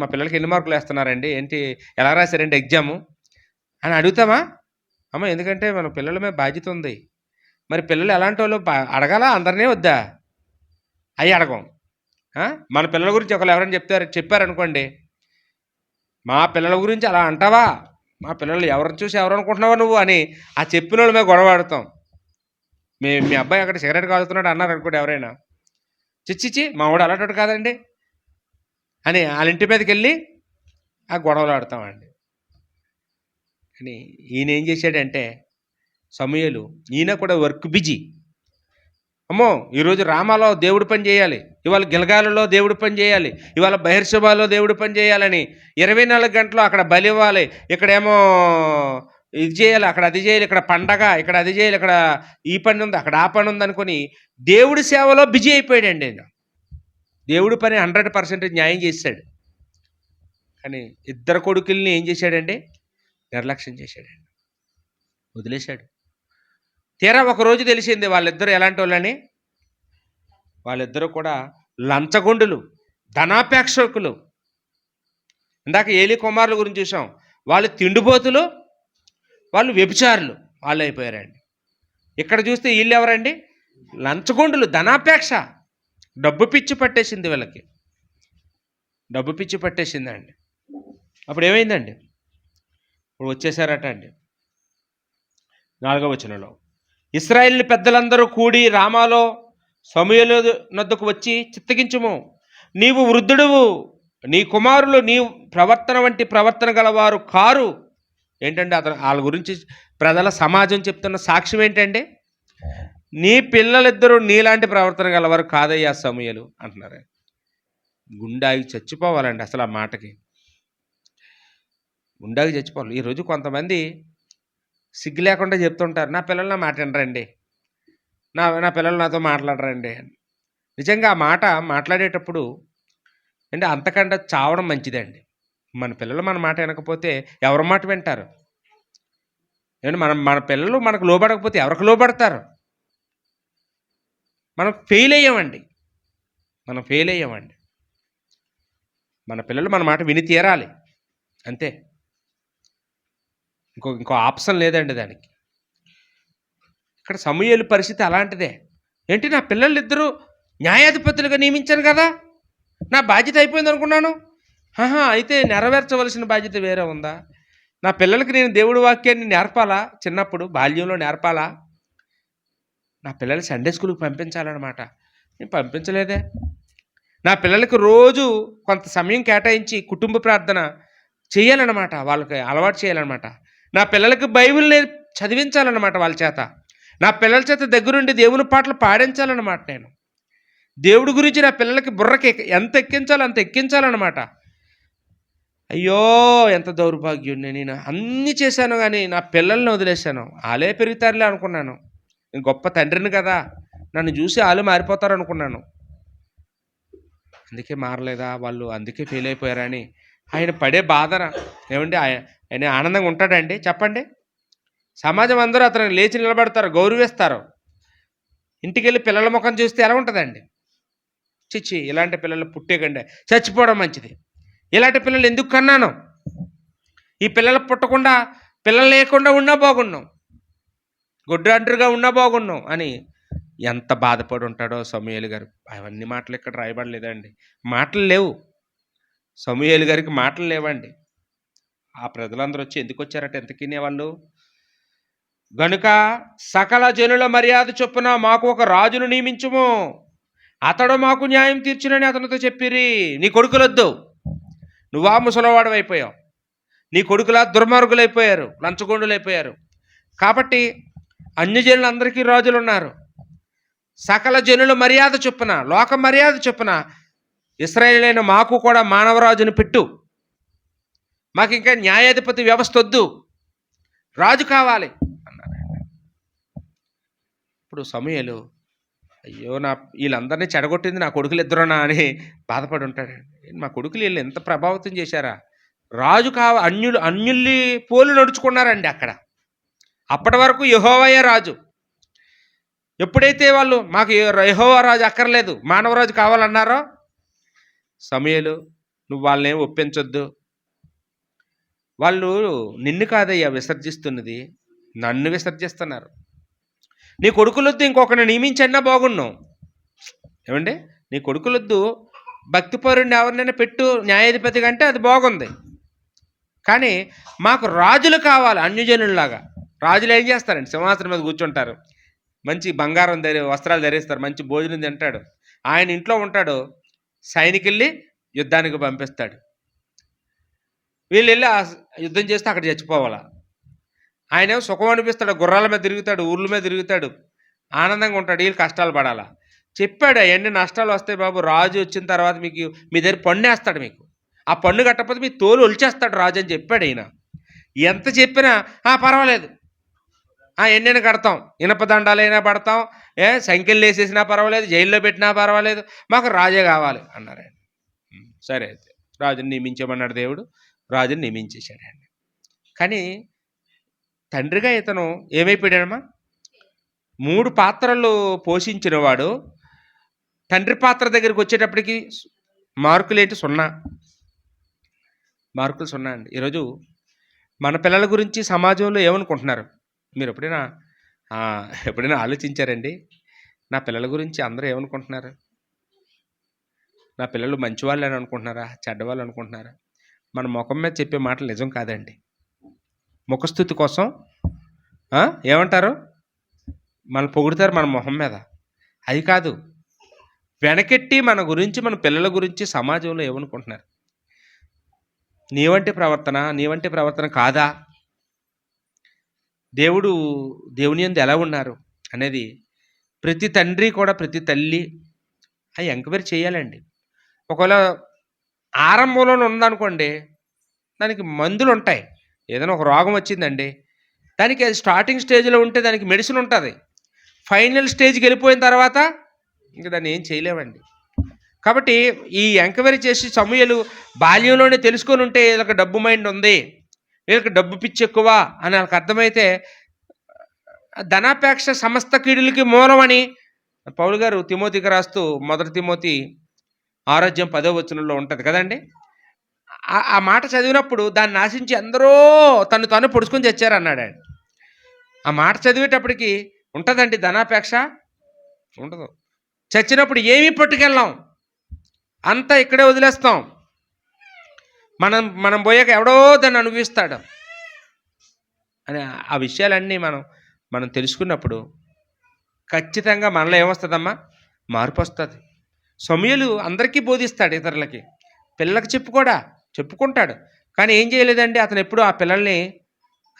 మా పిల్లలకి ఎన్ని మార్కులు వేస్తున్నారండి, ఏంటి, ఎలా రాశారండి ఎగ్జాము అని అడుగుతామా? ఎందుకంటే మన పిల్లల మీద బాధ్యత ఉంది. మరి పిల్లలు ఎలాంటి వాళ్ళు అడగాలా? అందరినీ వద్దా? అవి అడగం. మన పిల్లల గురించి ఒకళ్ళు ఎవరైనా చెప్పారనుకోండి, మా పిల్లల గురించి అలా అంటావా, మా పిల్లలు ఎవరిని చూసి ఎవరు అనుకుంటున్నావా నువ్వు అని ఆ చెప్పిన వాళ్ళ మీద గొడవాడతాం. మీ అబ్బాయి అక్కడ సిగరెట్ కాలుతున్నాడు అన్నారు అనుకోండి ఎవరైనా, చిచ్చిచి మా వాడు అలాంటి కాదండి అని వాళ్ళ ఇంటి మీదకి వెళ్ళి ఆ గొడవలు ఆడతామండి. అని ఈయన ఏం చేశాడంటే సమూయేలు, ఈయన కూడా వర్క్ బిజీ. ఈరోజు రామాలో దేవుడి పని చేయాలి, ఇవాళ గిల్గాలులో దేవుడి పని చేయాలి, ఇవాళ బెహెర్షెబాలో దేవుడి పని చేయాలని 24 గంటలు అక్కడ బలి ఇవ్వాలి, ఇక్కడేమో ఇది చేయాలి, అక్కడ అది చేయాలి, ఇక్కడ పండగ, ఇక్కడ అది చేయాలి, ఇక్కడ ఈ పని ఉంది, అక్కడ ఆ పని ఉంది అనుకుని దేవుడి సేవలో బిజీ అయిపోయాడండి ఆయన. దేవుడి పని 100% న్యాయం చేశాడు. కానీ ఇద్దరు కొడుకుల్ని ఏం చేశాడండి? నిర్లక్ష్యం చేశాడండి, వదిలేశాడు. తీరా ఒకరోజు తెలిసింది వాళ్ళిద్దరూ ఎలాంటి వాళ్ళని. వాళ్ళిద్దరూ కూడా లంచగొండులు, ధనాపేక్షకులు. ఇందాక ఏలీ కుమారుల గురించి చూసాం. వాళ్ళు తిండిపోతులు, వాళ్ళు వ్యభిచారులు, వాళ్ళు అయిపోయారండి. ఇక్కడ చూస్తే వీళ్ళు ఎవరండి? లంచగొండులు, ధనాపేక్ష. డబ్బు పిచ్చి పట్టేసింది వీళ్ళకి, డబ్బు పిచ్చి పట్టేసిందండి. అప్పుడు ఏమైందండి? ఇప్పుడు వచ్చేసారట అండి 4వ వచనంలో, ఇశ్రాయేలు పెద్దలందరూ కూడి రామాలో సమూయేలు నొద్దకు వచ్చి, చిత్తగించుము, నీవు వృద్ధుడువు, నీ కుమారులు నీ ప్రవర్తన వంటి ప్రవర్తన గలవారు కారు. ఏంటంటే వాళ్ళ గురించి ప్రజల సమాజం చెప్తున్న సాక్ష్యం ఏంటంటే, నీ పిల్లలిద్దరూ నీలాంటి ప్రవర్తన గలవారు కాదయ్యా సమూయేలు అంటున్నారు. గుండాయి చచ్చిపోవాలండి అసలు ఆ మాటకి. ఉండాక చచ్చిపోవాలి. ఈరోజు కొంతమంది సిగ్గు లేకుండా చెప్తుంటారు, నా పిల్లలు నా మాట వినరండి, నా నా పిల్లలు నాతో మాట్లాడరండి అని. నిజంగా ఆ మాట మాట్లాడేటప్పుడు అంటే అంతకంటే చావడం మంచిదండి. మన పిల్లలు మన మాట వినకపోతే ఎవరి మాట వింటారు? ఏమండి, మన పిల్లలు మనకు లోబడకపోతే ఎవరికి లోబడతారు? మనం ఫెయిల్ అయ్యామండి. మనం ఫెయిల్ అయ్యామండి. మన పిల్లలు మన మాట విని తీరాలి, అంతే. ఇంకో ఆప్షన్ లేదండి దానికి. ఇక్కడ సమూయేలు పరిస్థితి అలాంటిదే. ఏంటి, నా పిల్లలిద్దరూ న్యాయాధిపతులుగా నియమించాను కదా, నా బాధ్యత అయిపోయింది అనుకున్నాను. అయితే నెరవేర్చవలసిన బాధ్యత వేరే ఉందా? నా పిల్లలకి నేను దేవుడి వాక్యాన్ని నేర్పాలా, చిన్నప్పుడు బాల్యంలో నేర్పాలా? నా పిల్లలు సండే స్కూల్కి పంపించాలన్నమాట. నేను పంపించలేదే. నా పిల్లలకి రోజు కొంత సమయం కేటాయించి కుటుంబ ప్రార్థన చేయాలన్నమాట, వాళ్ళకి అలవాటు చేయాలన్నమాట. నా పిల్లలకి బైబిల్ చదివించాలన్నమాట వాళ్ళ చేత. నా పిల్లల చేత దగ్గరుండి దేవుని పాటలు పాడించాలన్నమాట. నేను దేవుడి గురించి నా పిల్లలకి బుర్రకి ఎంత ఎక్కించాలో అంత ఎక్కించాలన్నమాట. అయ్యో, ఎంత దౌర్భాగ్యం! నేను అన్నీ చేశాను కానీ నా పిల్లల్ని వదిలేశాను. వాళ్ళే పెరుగుతారులే అనుకున్నాను. నేను గొప్ప తండ్రిని కదా, నన్ను చూసి వాళ్ళు మారిపోతారు అనుకున్నాను. అందుకే మారలేదా వాళ్ళు, అందుకే ఫెయిల్ అయిపోయారని ఆయన పడే బాధన ఏమండి, ఆయన ఆనందంగా ఉంటాడండి? చెప్పండి. సమాజం అందరూ అతను లేచి నిలబడతారు, గౌరవిస్తారు. ఇంటికెళ్ళి పిల్లల ముఖం చూస్తే ఎలా ఉంటుందండి? చిచ్చి, ఇలాంటి పిల్లలు పుట్టేకండి చచ్చిపోవడం మంచిది. ఇలాంటి పిల్లలు ఎందుకు కన్నాను? ఈ పిల్లలు పుట్టకుండా, పిల్లలు లేకుండా ఉన్నా బాగున్నాం, గొడ్రాంటరుగా ఉన్నా బాగున్నాం అని ఎంత బాధపడి ఉంటాడో సమూయేలు గారు. అవన్నీ మాటలు ఇక్కడ రాయబడలేదండి. మాటలు లేవు, సమూయేలు గారికి మాటలు లేవండి. ఆ ప్రజలందరూ వచ్చి ఎందుకు వచ్చారట ఎంతకినే వాళ్ళు? గనుక సకల జనుల మర్యాద చొప్పున మాకు ఒక రాజును నియమించుము, అతడు మాకు న్యాయం తీర్చునని అతనితో చెప్పిరి. నీ కొడుకులొద్దు, నువ్వా ముసలవాడు అయిపోయావు, నీ కొడుకులా దుర్మార్గులైపోయారు, లంచగొండులైపోయారు. కాబట్టి అన్యజనులందరికీ రాజులు ఉన్నారు. సకల జనుల మర్యాద చొప్పున, లోక మర్యాద చొప్పున ఇశ్రాయేలైన మాకు కూడా మానవరాజును పెట్టు. మాకు ఇంకా న్యాయాధిపతి వ్యవస్థ వద్దు, రాజు కావాలి అన్నారు. ఇప్పుడు సమూయేలు, అయ్యో, వీళ్ళందరినీ చెడగొట్టింది నా కొడుకులు ఇద్దరునా అని బాధపడి ఉంటాడు. మా కొడుకులు వీళ్ళు ఎంత ప్రభావితం చేశారా? రాజు అన్యుల్ని పోలు నడుచుకున్నారండి అక్కడ. అప్పటి వరకు యెహోవాయే రాజు. ఎప్పుడైతే వాళ్ళు మాకు యెహోవా రాజు అక్కర్లేదు, మానవరాజు కావాలన్నారో, సమూయేలు నువ్వు వాళ్ళని ఒప్పించొద్దు. వాళ్ళు నిన్ను కాదయ్యా విసర్జిస్తున్నది, నన్ను విసర్జిస్తున్నారు. నీ కొడుకులొద్దు, ఇంకొకరిని నియమించన్నా బాగున్నావు. ఏమండి, నీ కొడుకులొద్దు, భక్తిపరుడిని ఎవరినైనా పెట్టు న్యాయాధిపతి కంటే అది బాగుంది. కానీ మాకు రాజులు కావాలి, అన్యజనుల్లాగా. రాజులు ఏం చేస్తారండి? సింహాసనం మీద కూర్చుంటారు, మంచి బంగారం వస్త్రాలు ధరిస్తారు, మంచి భోజనం తింటాడు. ఆయన ఇంట్లో ఉంటాడు, సైనికుల్ని యుద్ధానికి పంపిస్తాడు. వీళ్ళు వెళ్ళి యుద్ధం చేస్తే అక్కడ చచ్చిపోవాలా. ఆయన సుఖం అనిపిస్తాడు, గుర్రాల మీద తిరుగుతాడు, ఊర్ల మీద తిరుగుతాడు, ఆనందంగా ఉంటాడు. వీళ్ళు కష్టాలు పడాలా. చెప్పాడు, అవన్నీ నష్టాలు వస్తాయి బాబు, రాజు వచ్చిన తర్వాత మీకు మీ దగ్గర పన్ను వేస్తాడు, మీకు ఆ పన్ను కట్టకపోతే మీ తోలు ఒలిచేస్తాడు రాజు అని చెప్పాడు. ఆయన ఎంత చెప్పినా పర్వాలేదు, ఎన్నైనా కడతాం, ఇనప దండాలైనా పడతాం, సంఖ్యలు వేసేసినా పర్వాలేదు, జైల్లో పెట్టినా పర్వాలేదు, మాకు రాజే కావాలి అన్నారు ఆయన. సరే అయితే రాజుని నియమించమన్నాడు దేవుడు, రాజుని నియమించేశాడండి. కానీ తండ్రిగా ఇతను ఏమైపోయాడమ్మా? 3 పాత్రలు పోషించిన వాడు తండ్రి పాత్ర దగ్గరికి వచ్చేటప్పటికి మార్కులేంటి? 0. మార్కులు 0 అండి. ఈరోజు మన పిల్లల గురించి సమాజంలో ఏమనుకుంటున్నారు? మీరు ఎప్పుడైనా ఆలోచించారండి? నా పిల్లల గురించి అందరూ ఏమనుకుంటున్నారు? నా పిల్లలు మంచివాళ్ళు అని అనుకుంటున్నారా, చెడ్డవాళ్ళు అనుకుంటున్నారా? మన ముఖం మీద చెప్పే మాటలు నిజం కాదండి. ముఖస్థుతి కోసం ఏమంటారు? మనం పొగుడుతారు మన మొహం మీద, అది కాదు. వెనకెట్టి మన గురించి, మన పిల్లల గురించి సమాజంలో ఏమనుకుంటున్నారు? నీవంటి ప్రవర్తన కాదా? దేవుని యందు ఎలా ఉన్నారు అనేది ప్రతి తండ్రి కూడా, ప్రతి తల్లి ఎంక్వైరీ చేయాలండి. ఒకవేళ ఆరంభంలోనే ఉందనుకోండి, దానికి మందులుంటాయి. ఏదైనా ఒక రోగం వచ్చిందండి, దానికి అది స్టార్టింగ్ స్టేజ్‌లో ఉంటే దానికి మెడిసిన్ ఉంటది. ఫైనల్ స్టేజ్‌కి వెళ్ళిపోయిన తర్వాత ఇంక దాన్ని ఏం చేయలేమండి. కాబట్టి ఈ ఎంక్వైరీ చేసి సమూయేలు బాల్యంలోనే తెలుసుకొని ఉంటే వీళ్ళకి డబ్బు మైండ్ ఉంది, వీళ్ళకి డబ్బు పిచ్చి ఎక్కువ అని వాళ్ళకి అర్థమైతే ధనాపేక్ష సమస్త కీడులకి మూలమని పౌలు గారు తిమోతికి రాస్తూ 1 తిమోతి 6:10 ఉంటది కదండీ! ఆ మాట చదివినప్పుడు దాన్ని ఆశించి ఎందరో తను పొడుచుకొని చచ్చారన్నాడాయన. ఆ మాట చదివేటప్పటికి ఉంటదండి ధనాపేక్ష? ఉండదు. చచ్చినప్పుడు ఏమీ పట్టుకెళ్ళం. అంతా ఇక్కడే వదిలేస్తాం. మనం పోయాక ఎవడో దాన్ని అనుభవిస్తాడు అని ఆ విషయాలన్నీ మనం తెలుసుకున్నప్పుడు ఖచ్చితంగా మనలో ఏమొస్తుందమ్మా? మార్పు వస్తుంది. సమూయేలు అందరికీ బోధిస్తాడు, ఇతరులకి, పిల్లలకి చెప్పుకుంటాడు. కానీ ఏం చేయలేదండి, అతను ఎప్పుడు ఆ పిల్లల్ని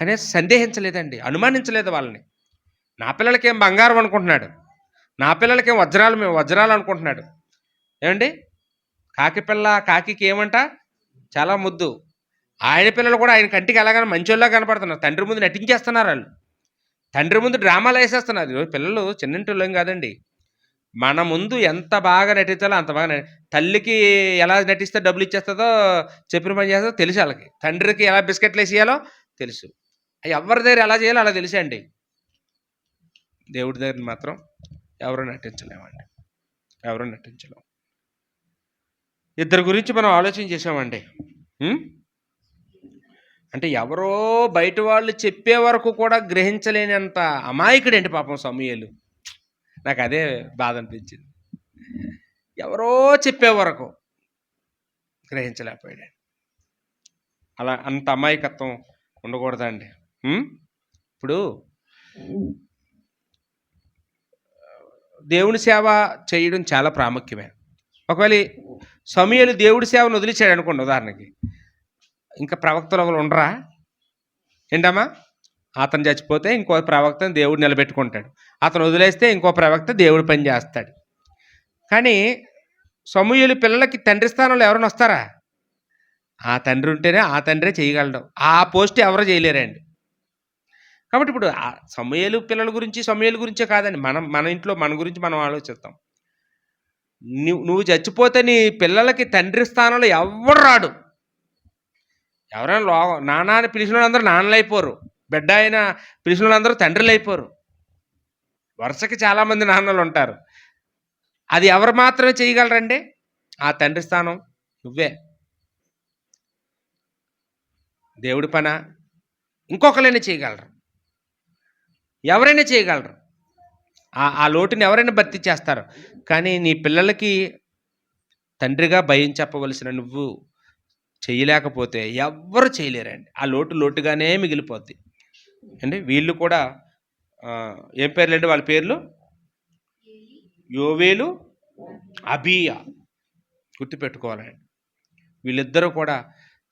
కనీసం సందేహించలేదండి, అనుమానించలేదు వాళ్ళని. నా పిల్లలకేం బంగారం అనుకుంటున్నాడు, నా పిల్లలకేం వజ్రాలు అనుకుంటున్నాడు. ఏమండి, కాకికి ఏమంట చాలా ముద్దు. ఆయన పిల్లలు కూడా ఆయన కంటికి ఎలాగైనా మంచోళ్ళలా కనపడుతున్నారు. తండ్రి ముందు నటించేస్తున్నారు వాళ్ళు, తండ్రి ముందు డ్రామాలు వేసేస్తున్నారు. ఈరోజు పిల్లలు చిన్నింటిలోం కాదండి, మన ముందు ఎంత బాగా నటించాలో అంత బాగా తల్లికి ఎలా నటిస్తే డబ్బులు ఇచ్చేస్తుందో, చెప్పిన పని చేస్తుందో తెలుసు వాళ్ళకి. తండ్రికి ఎలా బిస్కెట్లు వేసేయాలో తెలుసు. ఎవరి దగ్గర ఎలా చేయాలో అలా తెలుసండి. దేవుడి దగ్గర మాత్రం ఎవరు నటించలేమండి, ఎవరు నటించలేం. ఇద్దరు గురించి మనం ఆలోచన చేసామండి. అంటే ఎవరో బయట వాళ్ళు చెప్పే వరకు కూడా గ్రహించలేనంత అమాయకుడేంటి పాపం సమూయేలు. నాకు అదే బాధ అనిపించింది. ఎవరో చెప్పే వరకు గ్రహించలేకపోయాడు. అలా అంత అమాయకత్వం ఉండకూడదండి. ఇప్పుడు దేవుని సేవ చేయడం చాలా ప్రాముఖ్యమే. ఒకవేళ సమూయేలు దేవుడి సేవను వదిలించాడు అనుకోండి, ఉదాహరణకి, ఇంకా ప్రవక్తలు ఎవరు ఉండరా ఏంటమ్మా? అతను చచ్చిపోతే ఇంకో ప్రవక్తను దేవుడు నిలబెట్టుకుంటాడు, అతను వదిలేస్తే ఇంకో ప్రవక్త దేవుడి పని చేస్తాడు. కానీ సమూయేలు పిల్లలకి తండ్రి స్థానంలో ఎవరైనా వస్తారా? ఆ తండ్రి ఉంటేనే ఆ తండ్రే చేయగలడు. ఆ పోస్ట్ ఎవరో చేయలేరండి. కాబట్టి ఇప్పుడు సమూయేలు పిల్లల గురించి, సమూయేలు గురించే కాదండి, మన ఇంట్లో మన గురించి మనం ఆలోచిస్తాం. నువ్వు చచ్చిపోతే నీ పిల్లలకి తండ్రి స్థానంలో ఎవరు రాడు. ఎవరైనా నాన్న అని పిలిచిన వాళ్ళందరూ నాన్నలు అయిపోరు, బిడ్డ అయినా పిలిచిన వాళ్ళందరూ తండ్రులు అయిపోరు. వరుసకి చాలామంది నాన్నలు ఉంటారు. అది ఎవరు మాత్రమే చేయగలరండి? ఆ తండ్రి స్థానం నువ్వే. దేవుడి పన ఇంకొకరైనా చేయగలరు, ఎవరైనా చేయగలరు. ఆ లోటుని ఎవరైనా భర్తీ చేస్తారు. కానీ నీ పిల్లలకి తండ్రిగా భయం చెప్పవలసిన నువ్వు చేయలేకపోతే ఎవ్వరు చేయలేరండి. ఆ లోటుగానే మిగిలిపోద్ది అండి. వీళ్ళు కూడా ఏం పేర్లండి వాళ్ళ పేర్లు? యోవేలు, అబీయా. గుర్తుపెట్టుకోవాలండి. వీళ్ళిద్దరూ కూడా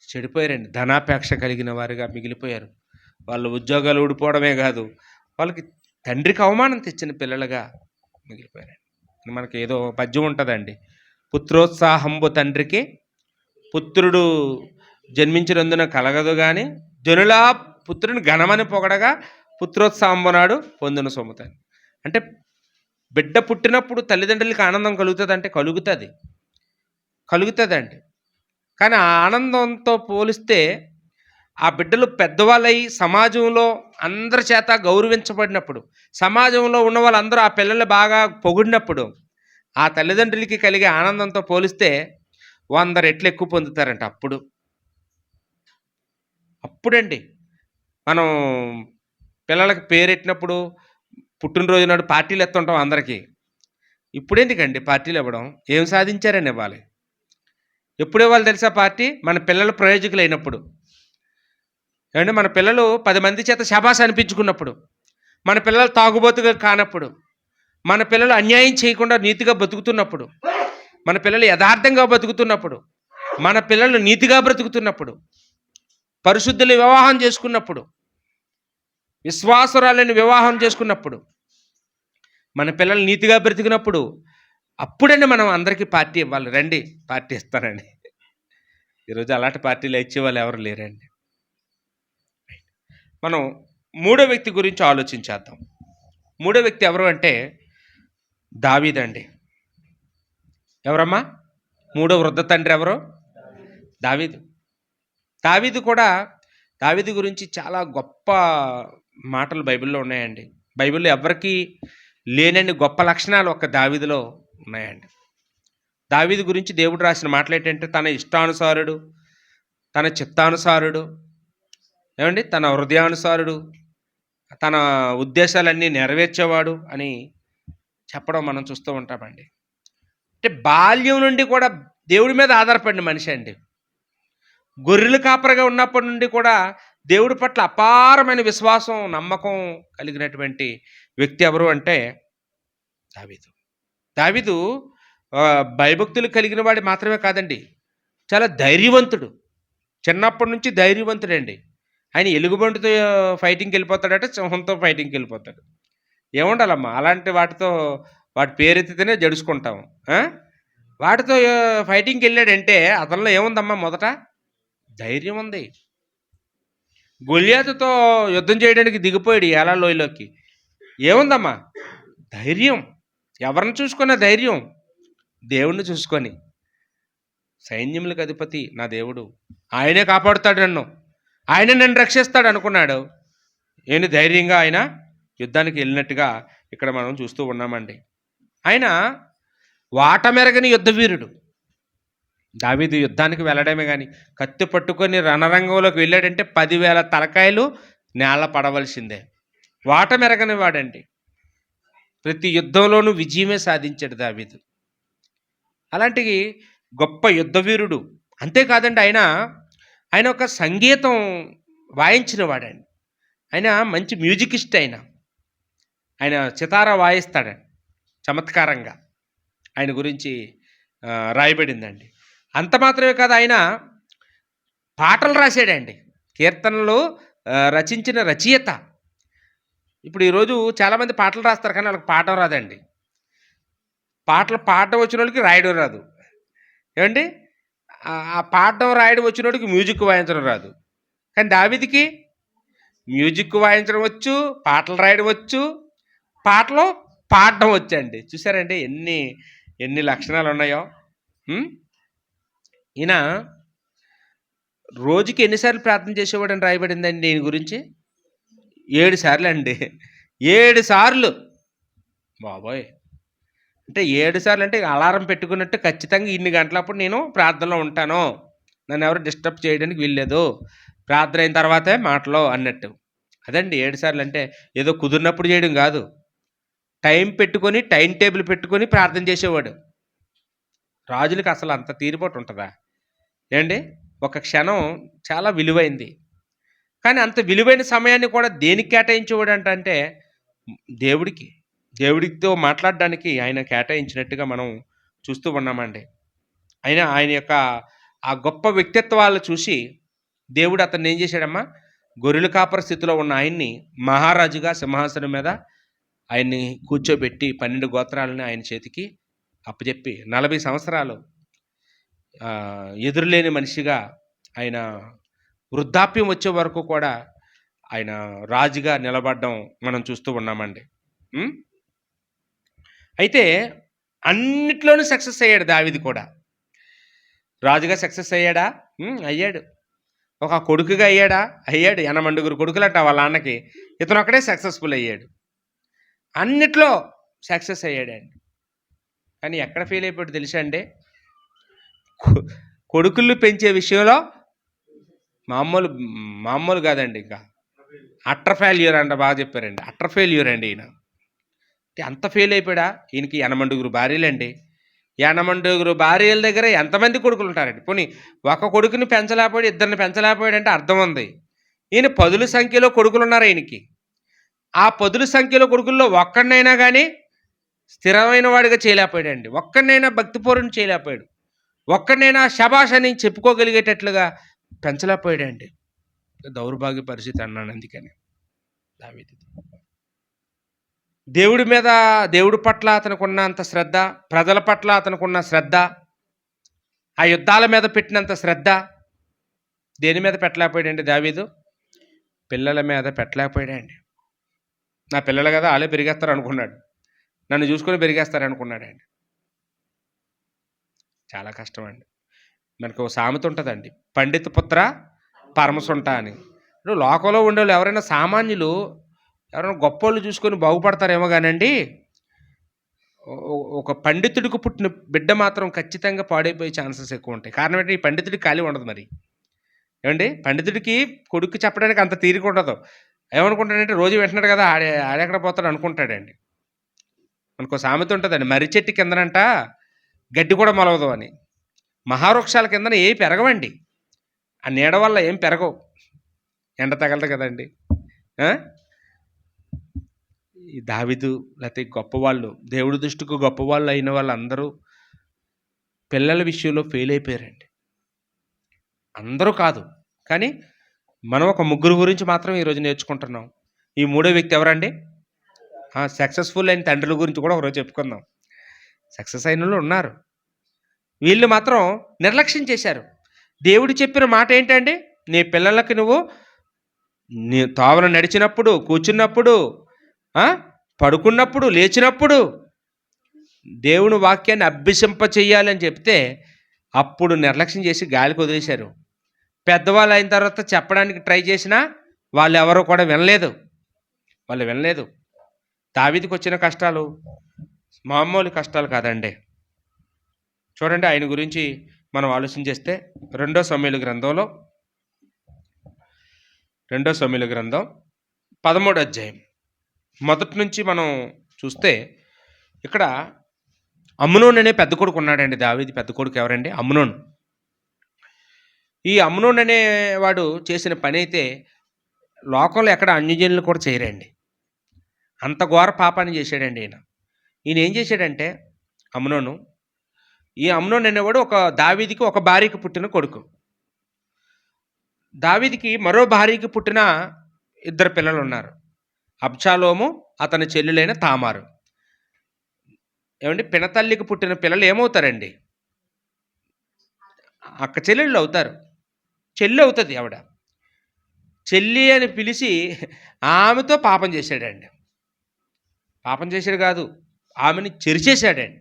చెడిపోయారండి, ధనాపేక్ష కలిగిన వారిగా మిగిలిపోయారు. వాళ్ళ ఉద్యోగాలు ఊడిపోవడమే కాదు, వాళ్ళకి తండ్రికి అవమానం తెచ్చిన పిల్లలుగా మిగిలిపోయారండి. మనకి ఏదో పద్యం ఉంటుందండి, పుత్రోత్సాహంబు తండ్రికి పుత్రుడు జన్మించినందున కలగదు కానీ జనులా పుత్రుని ఘనమని పొగడగా పుత్రోత్సాహంబునాడు పొందున సొమ్ముతాను. అంటే బిడ్డ పుట్టినప్పుడు తల్లిదండ్రులకి ఆనందం కలుగుతుందంటే కలుగుతుందండి. కానీ ఆ ఆనందంతో పోలిస్తే ఆ బిడ్డలు పెద్దవాళ్ళై సమాజంలో అందరి చేత గౌరవించబడినప్పుడు, సమాజంలో ఉన్న వాళ్ళందరూ ఆ పిల్లలు బాగా పొగిడినప్పుడు, ఆ తల్లిదండ్రులకి కలిగే ఆనందంతో పోలిస్తే 100 రెట్లు ఎక్కువ పొందుతారంట. అప్పుడండి మనం పిల్లలకి పేరెట్టినప్పుడు, పుట్టినరోజు నాడు పార్టీలు ఎత్తుంటాం అందరికీ. ఇప్పుడెందుకండి పార్టీలు ఇవ్వడం? ఏం సాధించారని ఇవ్వాలి. ఎప్పుడు ఇవ్వాలి తెలుసా పార్టీ? మన పిల్లలు ప్రయోజకులు అయినప్పుడు. ఏమంటే మన పిల్లలు 10 మంది చేత శబాష్ అనిపించుకున్నప్పుడు, మన పిల్లలు తాగుబోతుగా కానప్పుడు, మన పిల్లలు అన్యాయం చేయకుండా నీతిగా బతుకుతున్నప్పుడు, మన పిల్లలు యథార్థంగా బతుకుతున్నప్పుడు, మన పిల్లలు నీతిగా బ్రతుకుతున్నప్పుడు, పరిశుద్ధులు వివాహం చేసుకున్నప్పుడు, విశ్వాసురాలని వివాహం చేసుకున్నప్పుడు, మన పిల్లలు నీతిగా బ్రతికినప్పుడు, అప్పుడండి మనం అందరికీ పార్టీ ఇవ్వాలి. రండి పార్టీ ఇస్తానండి. ఈరోజు అలాంటి పార్టీలో ఇచ్చేవాళ్ళు ఎవరు లేరండి. మనం మూడో వ్యక్తి గురించి ఆలోచించేద్దాం. మూడో వ్యక్తి ఎవరు అంటే దావీదండి. ఎవరమ్మా? మూడో వృద్ధ తండ్రి ఎవరు? దావీదు. దావీదు కూడా దావీదు గురించి చాలా గొప్ప మాటలు బైబిల్లో ఉన్నాయండి. బైబిల్లో ఎవ్వరికీ లేనన్ని గొప్ప లక్షణాలు ఒక్క దావీదులో ఉన్నాయండి. దావీదు గురించి దేవుడు రాసిన మాటలు ఏంటంటే తన ఇష్టానుసారుడు, తన చిత్తానుసారుడు, ఏమండి, తన హృదయానుసారుడు, తన ఉద్దేశాలన్నీ నెరవేర్చేవాడు అని చెప్పడం మనం చూస్తూ ఉంటామండి. అంటే బాల్యం నుండి కూడా దేవుడి మీద ఆధారపడిన మనిషి అండి. గొర్రెల కాపరిగా ఉన్నప్పటి నుండి కూడా దేవుడి పట్ల అపారమైన విశ్వాసం, నమ్మకం కలిగినటువంటి వ్యక్తి ఎవరు అంటే దావీదు. దావీదు భయభక్తులు కలిగిన వాడు మాత్రమే కాదండి, చాలా ధైర్యవంతుడు. చిన్నప్పటి నుంచి ధైర్యవంతుడండి. ఆయన ఎలుగుబంటితో ఫైటింగ్కి వెళ్ళిపోతాడట, సింహంతో ఫైటింగ్కి వెళ్ళిపోతాడు. ఏముండాలమ్మా అలాంటి వాటితో, వాటి పేరెత్తితేనే జడుచుకుంటాము. వాటితో ఫైటింగ్కి వెళ్ళాడంటే అతనిలో ఏముందమ్మా? మొదట ధైర్యం ఉంది. గొల్యాతుతో యుద్ధం చేయడానికి దిగిపోయాడు ఏలా లోయలోకి. ఏముందమ్మా? ధైర్యం. ఎవరిని చూసుకున్న ధైర్యం? దేవుణ్ణి చూసుకొని. సైన్యములకు అధిపతి నా దేవుడు, ఆయనే కాపాడుతాడు నన్ను, ఆయన నన్ను రక్షిస్తాడు అనుకున్నాడు. నేను ధైర్యంగా ఆయన యుద్ధానికి వెళ్ళినట్టుగా ఇక్కడ మనం చూస్తూ ఉన్నామండి. ఆయన వాటమెరగని యుద్ధ వీరుడు. దావీదు యుద్ధానికి వెళ్ళడమే కానీ కత్తి పట్టుకొని రణరంగంలోకి వెళ్ళాడంటే 10,000 తలకాయలు నేల పడవలసిందే. వాటమెరగని వాడండి. ప్రతి యుద్ధంలోనూ విజయమే సాధించాడు దావీదు. అలాంటి గొప్ప యుద్ధ వీరుడు. అంతేకాదండి, ఆయన ఒక సంగీతం వాయించిన వాడండి. ఆయన మంచి మ్యూజికిస్ట్. ఆయన సితారా వాయిస్తాడండి చమత్కారంగా. ఆయన గురించి రాయబడిందండి. అంత మాత్రమే కాదు, ఆయన పాటలు రాశాడండి. కీర్తనలు రచించిన రచయిత. ఇప్పుడు ఈరోజు చాలామంది పాటలు రాస్తారు కానీ వాళ్ళకి పాడడం రాదండి. పాడడం వచ్చిన వాళ్ళకి రాయడం రాదు. ఏమండి, ఆ పాడడం రాయడం వచ్చిన వాడికి మ్యూజిక్ వాయించడం రాదు. కానీ దావీదుకి మ్యూజిక్ వాయించడం వచ్చు, పాటలు రాయడం వచ్చు, పాటలు పాడడం వచ్చండి. చూసారండి ఎన్ని లక్షణాలు ఉన్నాయో. ఈయన రోజుకి ఎన్నిసార్లు ప్రార్థన చేసేవాడని రాయబడిందండి దీని గురించి? 7 సార్లు అండి. 7 సార్లు. బాబోయ్! అంటే 7 సార్లు అంటే అలారం పెట్టుకున్నట్టు ఖచ్చితంగా ఇన్ని గంటలప్పుడు నేను ప్రార్థనలో ఉంటాను, నన్ను ఎవరు డిస్టర్బ్ చేయడానికి వీల్లేదు, ప్రార్థన అయిన తర్వాతే మాటలు అన్నట్టు. అదండి 7 సార్లు అంటే ఏదో కుదిరినప్పుడు చేయడం కాదు. టైం పెట్టుకొని, టైం టేబుల్ పెట్టుకొని ప్రార్థన చేసేవాడు. రాజులకి అసలు అంత తీరిపోటు ఉంటుందా? ఏండి, ఒక క్షణం చాలా విలువైంది. కానీ అంత విలువైన సమయాన్ని కూడా దేనికి కేటాయించేవాడు అంటే దేవుడితో మాట్లాడడానికి ఆయన కేటాయించినట్టుగా మనం చూస్తూ ఉన్నామండి. ఆయన యొక్క ఆ గొప్ప వ్యక్తిత్వాలు చూసి దేవుడు అతన్ని ఏం చేశాడమ్మా? గొర్రెల కాపర స్థితిలో ఉన్న ఆయన్ని మహారాజుగా సింహాసనం మీద ఆయన్ని కూర్చోబెట్టి 12 గోత్రాలని ఆయన చేతికి అప్పచెప్పి 40 సంవత్సరాలు ఎదురులేని మనిషిగా ఆయన వృద్ధాప్యం వచ్చే వరకు కూడా ఆయన రాజుగా నిలబడడం మనం చూస్తూ ఉన్నామండి. అయితే అన్నిట్లోనూ సక్సెస్ అయ్యాడు దావీదు కూడా. రాజుగా సక్సెస్ అయ్యాడా? అయ్యాడు. ఒక కొడుకుగా అయ్యాడా? అయ్యాడు. 80 కొడుకులు అంట వాళ్ళ అన్నకి. ఇతను ఒక్కడే సక్సెస్ఫుల్ అయ్యాడు. అన్నిట్లో సక్సెస్ అయ్యాడండి. కానీ ఎక్కడ ఫెయిల్ అయిపోయాడు తెలుసా అండి? కొడుకులు పెంచే విషయంలో మామూలు కాదండి. ఇంకా అట్టర్ ఫెయిల్యూర్ అంట. బాగా చెప్పారండి. అట్టర్ ఫెయిల్యూర్ అండి ఈయన. అంత ఫెయిల్ అయిపోయాడా? ఈయనకి 80 భార్యలండి. 80 భార్యల దగ్గర ఎంతమంది కొడుకులు ఉంటారండి? పోనీ ఒక కొడుకుని పెంచలేకపోయాడు, ఇద్దరిని పెంచలేకపోయాడు అంటే అర్థం ఉంది. ఈయన 10ల సంఖ్యలో కొడుకులు ఉన్నారు ఈయనకి. ఆ 10ల సంఖ్యలో కొడుకుల్లో ఒక్కడినైనా కానీ స్థిరమైన వాడిగా చేయలేకపోయాడండి. ఒక్కడినైనా భక్తిపూర్వకం చేయలేకపోయాడు. ఒక్కడినైనా శబాష్ అని చెప్పుకోగలిగేటట్లుగా పెంచలేకపోయాడండి. దౌర్భాగ్య పరిస్థితి అన్నాను అందుకని. దావీదు దేవుడి పట్ల అతనుకున్నంత శ్రద్ధ, ప్రజల పట్ల అతనుకున్న శ్రద్ధ, ఆ యుద్ధాల మీద పెట్టినంత శ్రద్ధ, దేని మీద పెట్టలేకపోయాడండి దావీదు? పిల్లల మీద పెట్టలేకపోయాడండి. నా పిల్లలు కదా ఆళ్ళే పెరిగేస్తారు అనుకున్నాడు. నన్ను చూసుకొని పెరిగేస్తారనుకున్నాడండి. చాలా కష్టమండి. మనకు ఓ సామెత ఉంటదండి. పండిత పుత్ర పరమసుంట అని. ఇప్పుడు లోకంలో ఉండేవాళ్ళు ఎవరైనా సామాన్యులు ఎవరైనా గొప్పోళ్ళు చూసుకొని బాగుపడతారేమో గానండి, ఒక పండితుడికి పుట్టిన బిడ్డ మాత్రం ఖచ్చితంగా పాడైపోయే ఛాన్సెస్ ఎక్కువుంటాయి. కారణం ఏంటి? ఈ పండితుడికి ఖాళీ ఉండదు మరి. ఏవండీ? పండితుడికి కొడుక్కి చెప్పడానికి అంత తీరిక ఉండదు. ఏమనుకుంటాడంటే రోజు వింటున్నాడు కదా! ఆడెక్కడ పోతాడు అనుకుంటాడండి. మనకో సామెత ఉంటదండి. మర్రి చెట్టు కిందనంట గడ్డి కూడా మొలవదు అని. మహావృక్షాల కిందన ఏవి పెరగవండి. ఆ నీడ వల్ల ఏం పెరగవు. ఎండ తగలదు కదండీ! ఆ! ఈ దావీదు లేతే గొప్పవాళ్ళు, దేవుడి దృష్టికి గొప్పవాళ్ళు అయిన వాళ్ళందరూ పిల్లల విషయంలో ఫెయిల్ అయిపోయారండి. అందరూ కాదు. కానీ మనం ఒక ముగ్గురు గురించి మాత్రం ఈరోజు నేర్చుకుంటున్నాం. ఈ మూడో వ్యక్తి ఎవరండి? సక్సెస్‌ఫుల్ అయిన తండ్రుల గురించి కూడా ఒకరోజు చెప్పుకుందాం. సక్సెస్ అయినోళ్ళు ఉన్నారు. వీళ్ళు మాత్రం నిర్లక్ష్యం చేశారు. దేవుడు చెప్పిన మాట ఏంటండి? నీ పిల్లలకి నువ్వు నీ త్రోవన నడిచినప్పుడు, కూర్చున్నప్పుడు, పడుకున్నప్పుడు, లేచినప్పుడు దేవుని వాక్యాన్ని అభ్యసింప చెయ్యాలని చెప్తే, అప్పుడు నిర్లక్ష్యం చేసి గాలికి వదిలేశారు. పెద్దవాళ్ళు అయిన తర్వాత చెప్పడానికి ట్రై చేసినా వాళ్ళెవరూ కూడా వినలేదు. వాళ్ళు వినలేదు. దావీదుకొచ్చిన కష్టాలు మామూలు కష్టాలు కాదండి. చూడండి ఆయన గురించి మనం ఆలోచన చేస్తే 2 సమూయేలు గ్రంథం 13 అధ్యాయం మొదటి నుంచి మనం చూస్తే ఇక్కడ అమ్నోను అనే పెద్ద కొడుకు ఉన్నాడండి. దావీదు పెద్ద కొడుకు ఎవరండి? అమ్నోను. ఈ అమ్నోను అనేవాడు చేసిన పని అయితే లోకంలో ఎక్కడ అన్యజనులు కూడా చేయరండి. అంత ఘోర పాపాన్ని చేశాడండి ఈయన. ఈయన ఏం చేశాడంటే అమ్నోను, ఈ అమ్నోను అనేవాడు దావీదుకి ఒక భార్యకి పుట్టిన కొడుకు. దావీదుకి మరో భార్యకి పుట్టిన 2 పిల్లలు ఉన్నారు. అబ్షాలోము, అతని చెల్లెలైన తామారు. ఏమండి? పినతల్లికి పుట్టిన పిల్లలు ఏమవుతారండి? అక్క చెల్లెళ్ళు అవుతారు. చెల్లి అవుతుంది ఆవిడ. చెల్లి అని పిలిచి ఆమెతో పాపం చేశాడండి. పాపం చేశాడు కాదు, ఆమెని చెరిచేశాడండి.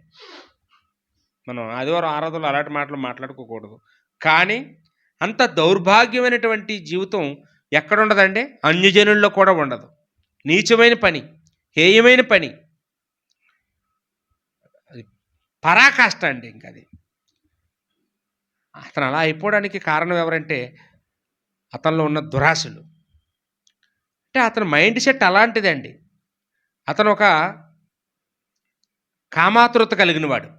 మనం ఆదివారం ఆరాధనలో అలాంటి మాటలు మాట్లాడుకోకూడదు. కానీ అంత దౌర్భాగ్యమైనటువంటి జీవితం ఎక్కడ ఉండదండి? అన్యజనుల్లో కూడా ఉండదు. నీచమైన పని, హేయమైన పని, అది పరాకాష్ట అండి. ఇంకది అతను అలా అయిపోవడానికి కారణం ఎవరంటే అతనిలో ఉన్న దురాశలు. అంటే అతని మైండ్ సెట్ అలాంటిదండి. అతను ఒక కామాతురత కలిగిన వాడు.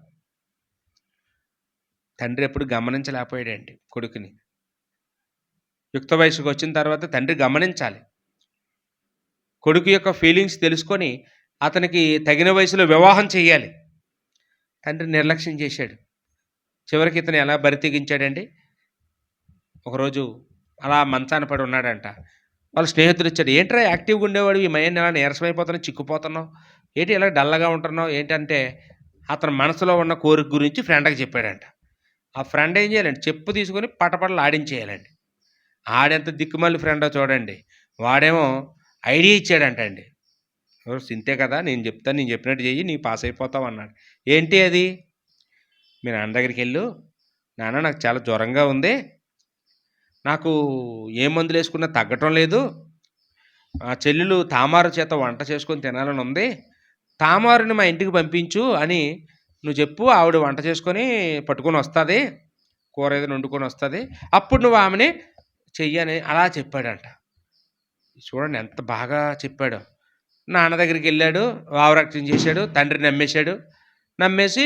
తండ్రి ఎప్పుడు గమనించలేకపోయాడండి కొడుకుని. యుక్త వయసుకు వచ్చిన తర్వాత తండ్రి గమనించాలి. కొడుకు యొక్క ఫీలింగ్స్ తెలుసుకొని అతనికి తగిన వయసులో వివాహం చేయాలి. తండ్రి నిర్లక్ష్యం చేశాడు. చివరికి ఇతను ఎలా బరి తెగించాడండి? ఒకరోజు అలా మంచాన పడి ఉన్నాడంట. వాళ్ళ స్నేహితులు ఇచ్చాడు. ఏంట్రా యాక్టివ్గా ఉండేవాడు, ఈ మైండ్ ఎలా నీరసమైపోతున్నావు, చిక్కుపోతున్నావు, ఏంటి ఇలా డల్లగా ఉంటున్నావు ఏంటంటే, అతని మనసులో ఉన్న కోరిక గురించి ఫ్రెండ్కి చెప్పాడంట. ఆ ఫ్రెండ్ ఏం చేయాలండి? చెప్పు తీసుకొని పటపటలు ఆడించేయాలండి. ఆడెంత దిక్కుమల్లి ఫ్రెండో చూడండి. వాడేమో ఐడియా ఇచ్చాడంట అండి. సింతే కదా, నేను చెప్తాను, నేను చెప్పినట్టు చెయ్యి, నీకు పాస్ అయిపోతావు అన్నాడు. ఏంటి అది? మీ నాన్న దగ్గరికి వెళ్ళు, నాన్న నాకు చాలా జ్వరంగా ఉంది, నాకు ఏ మందులు వేసుకున్నా తగ్గటం లేదు, ఆ చెల్లెలు తామారు చేత వంట చేసుకొని తినాలని ఉంది, తామారుని మా ఇంటికి పంపించు అని నువ్వు చెప్పు, ఆవిడ వంట చేసుకొని పట్టుకొని వస్తుంది, కూర ఏదైనా వండుకొని వస్తుంది, అప్పుడు నువ్వు ఆమెని చెయ్యని అలా చెప్పాడంట. చూడండి ఎంత బాగా చెప్పాడో. నాన్న దగ్గరికి వెళ్ళాడు, వావరక్షణ చేశాడు, తండ్రి నమ్మేశాడు. నమ్మేసి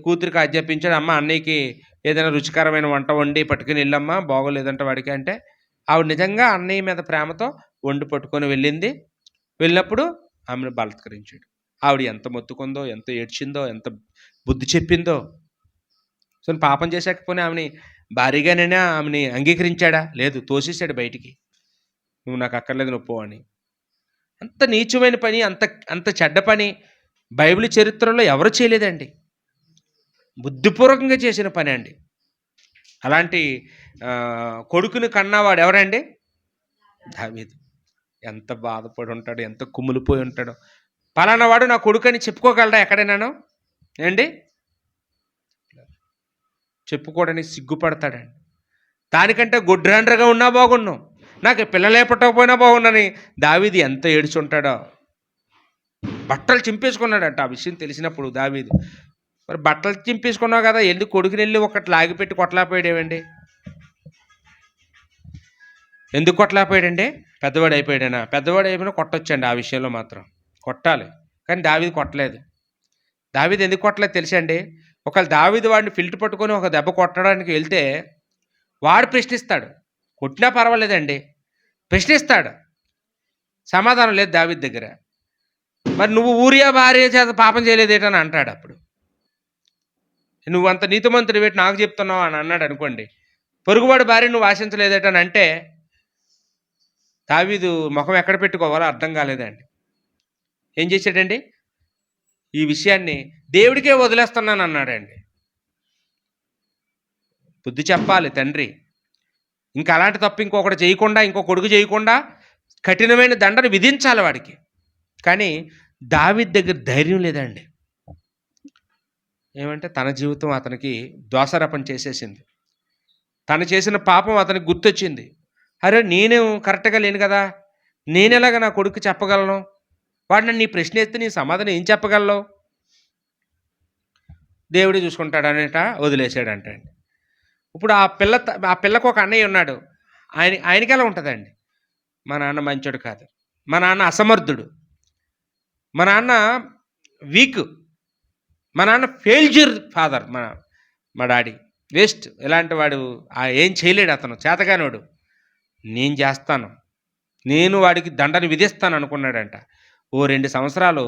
కూతురికి ఆజ్ఞాపించాడు, అమ్మ అన్నయ్యకి ఏదైనా రుచికరమైన వంట వండి పట్టుకుని వెళ్ళమ్మా, బాగోలేదంటే వాడికి అంటే, ఆవిడ నిజంగా అన్నయ్య మీద ప్రేమతో వండి పట్టుకొని వెళ్ళింది. వెళ్ళినప్పుడు ఆమెను బలత్కరించాడు. ఆవిడ ఎంత మొత్తుకుందో, ఎంత ఏడ్చిందో, ఎంత బుద్ధి చెప్పిందో. సో పాపం చేశాకపోయినా ఆమెని భారీగానైనా ఆమెని అంగీకరించాడా? లేదు, తోసేశాడు బయటికి. నువ్వు నాకు అక్కర్లేదు, నొప్పు అని. అంత నీచమైన పని, అంత అంత చెడ్డ పని బైబిల్ చరిత్రలో ఎవరు చేయలేదండి. బుద్ధిపూర్వకంగా చేసిన పని అండి. అలాంటి కొడుకుని కన్నవాడు ఎవరండి? దావీదు. ఎంత బాధపడి ఉంటాడు, ఎంత కుమిలిపోయి ఉంటాడో. పలానా వాడు నా కొడుకని చెప్పుకోగలడా ఎక్కడైనాను? ఏండి? చెప్పుకోవడానికి సిగ్గుపడతాడండి. దానికంటే గుడ్రాండ్రగా ఉన్నా బాగున్నాం, నాకు పిల్లలే పుట్టకపోయినా బాగున్నాని దావీదు ఎంత ఏడ్చుంటాడో. బట్టలు చింపేసుకున్నాడంట ఆ విషయం తెలిసినప్పుడు దావీదు. మరి బట్టలు చింపేసుకున్నావు కదా, ఎందుకు కొడుకుని వెళ్ళి ఒకటి లాగిపెట్టి కొట్టలేకపోయాడేవండి? ఎందుకు కొట్టలేకపోయాడండి? పెద్దవాడు అయిపోయాడనా? పెద్దవాడు అయిపోయినా కొట్టొచ్చండి, ఆ విషయంలో మాత్రం కొట్టాలి. కానీ దావీదు కొట్టలేదు. దావీదు ఎందుకు కొట్టలేదు తెలుసండి? ఒకవేళ దావీదు వాడిని ఫిల్టర్ పట్టుకొని ఒక దెబ్బ కొట్టడానికి వెళ్తే వాడు ప్రశ్నిస్తాడు. కొట్టినా పర్వాలేదండి, ప్రశ్నిస్తాడు. సమాధానం లేదు దావీదు దగ్గర. మరి నువ్వు ఊరియా భార్య చేత పాపం చేయలేదేటని అంటాడు. అప్పుడు నువ్వంత నీతిమంతుడు పెట్టి నాకు చెప్తున్నావు అని అన్నాడు అనుకోండి. పొరుగువాడు భార్య నువ్వు ఆశించలేదేటని అంటే దావీదు ముఖం ఎక్కడ పెట్టుకోవాలో అర్థం కాలేదండి. ఏం చేశాడండి? ఈ విషయాన్ని దేవుడికే వదిలేస్తున్నాను అన్నాడండి. బుద్ధి చెప్పాలి తండ్రి. ఇంకా అలాంటి తప్పు ఇంకొకటి చేయకుండా, ఇంకో కొడుకు చేయకుండా కఠినమైన దండను విధించాలి వాడికి. కానీ దావీదు దగ్గర ధైర్యం లేదండి. ఏమంటే తన జీవితం అతనికి దోషారోపణ చేసేసింది. తను చేసిన పాపం అతనికి గుర్తొచ్చింది. అరే, నేను కరెక్ట్గా లేను కదా, నేనెలాగ నా కొడుకు చెప్పగలను? వాడు నన్ను నీ ప్రశ్న ఎత్తే నీ సమాధానం ఏం చెప్పగలవు? దేవుడే చూసుకుంటాడనేట వదిలేసాడంట అండి. ఇప్పుడు ఆ పిల్లకు ఒక అన్నయ్య ఉన్నాడు. ఆయనకి ఎలా ఉంటుందండి? మా నాన్న మంచోడు కాదు, మా నాన్న అసమర్థుడు, మా నాన్న వీక్, మా నాన్న ఫెయిల్యూర్ ఫాదర్, మా డాడీ వేస్ట్, ఇలాంటి వాడు ఏం చేయలేడు, అతను చేతగానోడు, నేను చేస్తాను, నేను వాడికి దండను విధిస్తాను అనుకున్నాడంట. ఓ 2 సంవత్సరాలు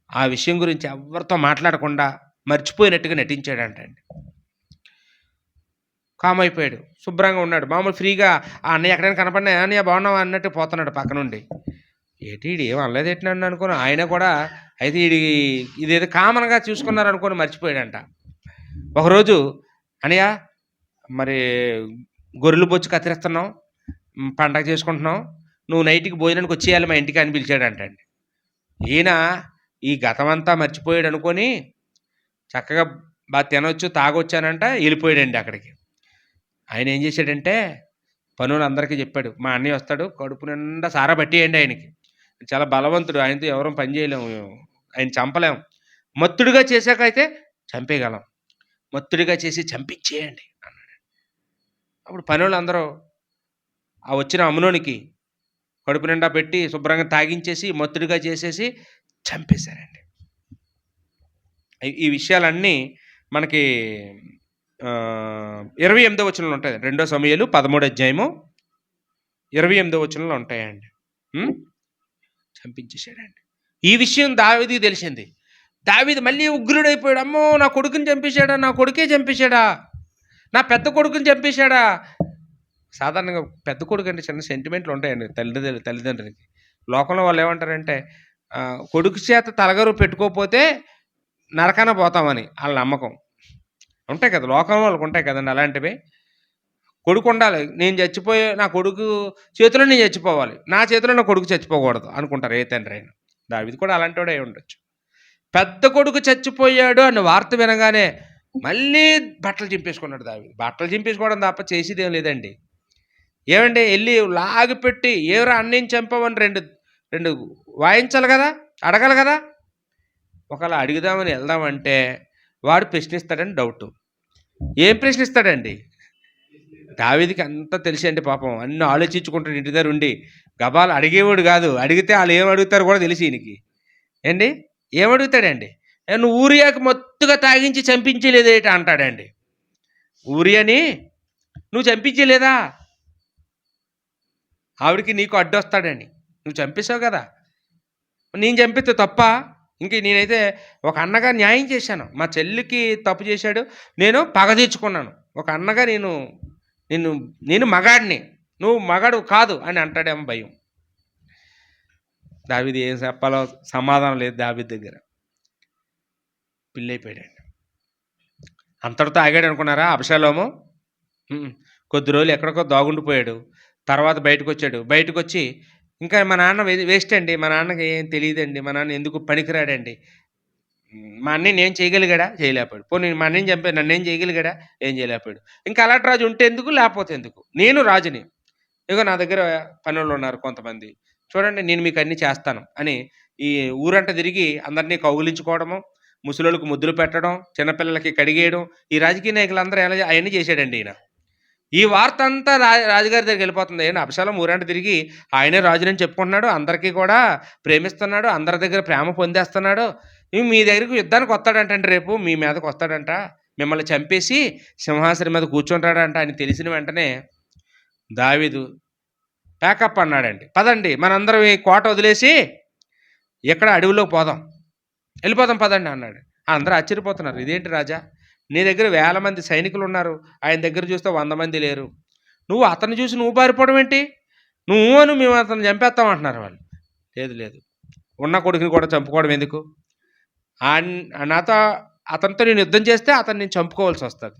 ఆ విషయం గురించి ఎవరితో మాట్లాడకుండా మర్చిపోయినట్టుగా నటించాడంట అండి. కామ్ అయిపోయాడు, శుభ్రంగా ఉన్నాడు, మామూలు ఫ్రీగా. ఆ అన్నయ్య ఎక్కడైనా కనపడినా అన్నయ్య బాగున్నావా అన్నట్టు పోతున్నాడు పక్క నుండి. ఏంటి ఈడు ఏం అనలేదు ఎట్టినండి అనుకుని ఆయన కూడా, అయితే ఇదేదో కామన్గా చూసుకున్నారు అనుకొని మర్చిపోయాడంట. ఒకరోజు అన్నయ్య మరి గొర్రెలు బొచ్చు కత్తిరిస్తున్నాం, పండగ చేసుకుంటున్నాం, నువ్వు నైట్కి భోజనానికి వచ్చేయాలి మా ఇంటికి అని పిలిచాడంటండి. ఈయన ఈ గతమంతా మర్చిపోయాడు అనుకొని చక్కగా బాగా తినొచ్చు తాగొచ్చానంట వెళ్ళిపోయాడండి అక్కడికి. ఆయన ఏం చేశాడంటే పనులు అందరికీ చెప్పాడు, మా అన్నయ్య వస్తాడు, కడుపు నిండా సారా పట్టేయండి ఆయనకి, చాలా బలవంతుడు, ఆయనతో ఎవరూ పని చేయలేము, ఆయన చంపలేము, మత్తుడిగా చేశాకైతే చంపేయగలం, మత్తుడిగా చేసి చంపించేయండి అన్నాడు. అప్పుడు పనులు అందరూ ఆ వచ్చిన అమ్నోనికి కడుపు నిండా పెట్టి శుభ్రంగా తాగించేసి మత్తుడిగా చేసేసి చంపేశారండి. ఈ విషయాలన్నీ మనకి 28వ వచనంలో ఉంటాయి. 2 సమూయేలు 13వ అధ్యాయము 28వ వచనంలో ఉంటాయండి. చంపించేశాడండి. ఈ విషయం దావీదుకి తెలిసింది. దావీదు మళ్ళీ ఉగ్రుడైపోయాడు. అమ్మో, నా కొడుకుని చంపేశాడా, నా కొడుకే చంపేశాడా, నా పెద్ద కొడుకుని చంపేశాడా. సాధారణంగా పెద్ద కొడుకు అంటే చిన్న సెంటిమెంట్లు ఉంటాయండి తల్లిదండ్రులకి. లోకంలో వాళ్ళు ఏమంటారంటే కొడుకు చేత తలగరు పెట్టుకోకపోతే నరకాన పోతామని వాళ్ళ నమ్మకం. ఉంటాయి కదా, లోకంలో వాళ్ళకు ఉంటాయి కదండి అలాంటివి. కొడుకు ఉండాలి, నేను చచ్చిపోయే నా కొడుకు చేతిలో నేను చచ్చిపోవాలి, నా చేతిలో నా కొడుకు చచ్చిపోకూడదు అనుకుంటారు ఏ తండ్రి అయినా. దావీదు కూడా అలాంటి వాడే ఉండొచ్చు. పెద్ద కొడుకు చచ్చిపోయాడు అన్న వార్త వినగానే మళ్ళీ బట్టలు చింపేసుకున్నాడు దావీదు. బట్టలు చింపేసుకోవడం తప్ప చేసేదేం లేదండి. ఏమండి, వెళ్ళి లాగిపెట్టి ఏవరా అన్నయ్యని చంపామని రెండు వాయించాలి కదా, అడగాలి కదా. ఒకవేళ అడుగుదామని వెళ్దామంటే వాడు ప్రశ్నిస్తాడని డౌటు. ఏం ప్రశ్నిస్తాడండి? దావీదుకి అంతా తెలిసి అండి పాపం, అన్నీ ఆలోచించుకుంటాడు ఇంటి దగ్గర ఉండి. గబాలు అడిగేవాడు కాదు, అడిగితే వాళ్ళు ఏం అడుగుతారు కూడా తెలిసి ఈయనకి. ఏండి ఏమడుగుతాడండి? నువ్వు ఊరియాకి మొత్తుగా తాగించి చంపించలేదేట అంటాడండి. ఊరియాని నువ్వు చంపించలేదా? ఆవిడికి నీకు అడ్డొస్తాడని నువ్వు చంపేశావు కదా, నేను చంపితే తప్ప? ఇంక నేనైతే ఒక అన్నగా న్యాయం చేశాను, మా చెల్లికి తప్పు చేశాడు, నేను పగ తీర్చుకున్నాను, ఒక అన్నగా నేను మగాడిని, నువ్వు మగాడు కాదు అని అంటాడేమో భయం. దావీదు ఏం చెప్పాలో సమాధానం లేదు దావీదు దగ్గర. పిల్లైపోయాడండి. అంతటితో ఆగాడు అనుకున్నారా అబ్షాలోము? హ్మ్. కొద్ది రోజులు ఎక్కడికో దాగుండిపోయాడు. తర్వాత బయటకొచ్చాడు. బయటకొచ్చి ఇంకా మా నాన్న వేస్ట్ అండి. మా నాన్నకి ఏం తెలీదండి. మా నాన్న ఎందుకు పనికిరాడండి. మా అన్నయ్యని ఏం చేయగలిగాడా? చేయలేకపోయాడు. పోనీ మా అన్నయ్యని చంపాడు. నన్నేం చేయగలిగాడా? ఏం చేయలేకపోయాడు. ఇంకా అలాంటి రాజు ఉంటే ఎందుకు? లేకపోతే ఎందుకు? నేను రాజుని. ఇగో నా దగ్గర పనోళ్ళున్నారు కొంతమంది. చూడండి నేను మీకన్నీ చేస్తాను అని ఈ ఊరంతా తిరిగి అందరిని కౌగిలించుకోవడము, ముసలోళ్ళకి ముద్దులు పెట్టడం, చిన్నపిల్లలకి కడిగేయడం, ఈ రాజకీయ నాయకులందరూ ఎలా అయన్నీ చేసాడండి ఈయన. ఈ వార్తంతా రాజుగారి దగ్గరికెళ్ళిపోతుంది. ఏండి అబషాలోము ఊరంట తిరిగి ఆయనే రాజునని చెప్పుకుంటున్నాడు. అందరికీ కూడా ప్రేమిస్తున్నాడు. అందరి దగ్గర ప్రేమ పొందేస్తున్నాడు. మీ దగ్గరికి యుద్ధానికొత్తాడంటండి రేపు. మీ మీదకొస్తాడంట. మిమ్మల్ని చంపేసి సింహాసనం మీద కూర్చుంటాడంట అని తెలిసిన వెంటనే దావీదు ప్యాకప్ అన్నాడండి. పదండి మనందరం ఈ కోట వదిలేసి ఎక్కడ అడవిలోకి పోదాం. ఎళ్ళిపోదాం పదండి అన్నాడు. అందరూ ఆశ్చర్యపోతున్నారు. ఇదేంటి రాజా? నీ దగ్గర వేల మంది సైనికులున్నారు. ఆయన దగ్గర చూస్తే 100 మంది లేరు. నువ్వు అతన్ని చూసి నువ్వు పారిపోవడం ఏంటి? నువ్వు అను మేము అతన్ని చంపేస్తాం అంటున్నారు వాళ్ళు. లేదు లేదు. ఉన్న కొడుకుని కూడా చంపుకోవడం ఎందుకు? నాతో అతనితో నేను యుద్ధం చేస్తే అతన్ని నేను చంపుకోవాల్సొస్తది.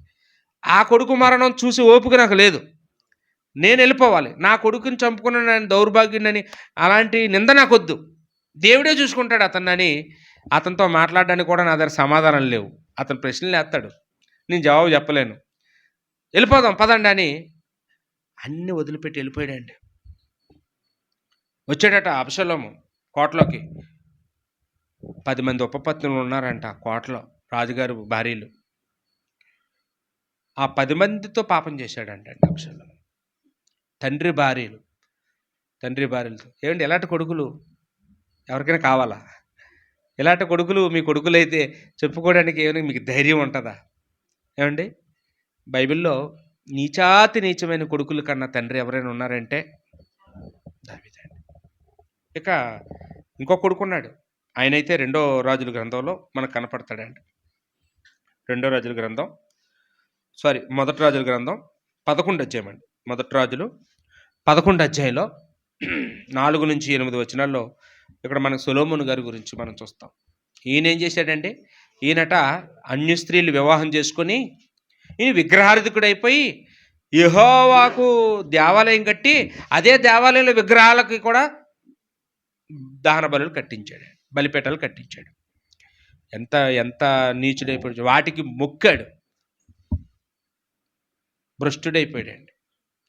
ఆ కొడుకు మరణం చూసే ఓపిక నాకు లేదు. నేనెళ్ళిపోవాలి. నా కొడుకుని చంపుకున్న నేను దౌర్భాగ్యుడినని అలాంటి నింద నాకొద్దు. దేవుడే చూసుకుంటాడు అతన్నని అతనితో మాట్లాడడానికి కూడా నా దగ్గర సమాధానాలు లేవు. అతను ప్రశ్నలేత్తాడు. నేను జవాబు చెప్పలేను. ఎళ్ళిపోదాం పదండి అని అన్నీ వదిలిపెట్టి ఎళ్ళిపోయాడండి. వచ్చాడట అబషలోము కోటలోకి. 10 మంది ఉపపత్నులు ఉన్నారంట కోటలో రాజుగారు భార్యలు. ఆ 10 మందితో పాపం చేశాడంటండి అబషలోము. తండ్రి భార్యలతో. ఏవండి ఇలాంటి కొడుకులు ఎవరికైనా కావాలా? ఇలాంటి కొడుకులు మీ కొడుకులైతే చెప్పుకోవడానికి ఏమైనా మీకు ధైర్యం ఉంటదా? ఏవండి? బైబిల్‌లో నీచాతి నీచమైన కొడుకుల కన్నా తండ్రి ఎవరైనా ఉన్నారంటే దావీదే. ఇక ఇంకో కొడుకున్నాడు. ఆయనైతే రెండో రాజుల గ్రంథంలో మనకు కనపడతాడండి. మొదటి రాజుల గ్రంథం 11 అధ్యాయం అండి. మొదటి రాజులు 11 అధ్యాయంలో 4-8 వచనాల్లో ఇక్కడ మనకు సొలొమోను గారి గురించి మనం చూస్తాం. ఈయన ఏం చేశాడంటే ఈయనట అన్య స్త్రీలు వివాహం చేసుకొని ఈయన విగ్రహారాధికుడైపోయి యెహోవాకు దేవాలయం కట్టి అదే దేవాలయంలో విగ్రహాలకి కూడా దహన బలులు కట్టించాడు. బలిపీఠాలు కట్టించాడు. ఎంత ఎంత నీచుడైపోయాడు. వాటికి మొక్కాడు. భ్రష్టుడైపోయాడండి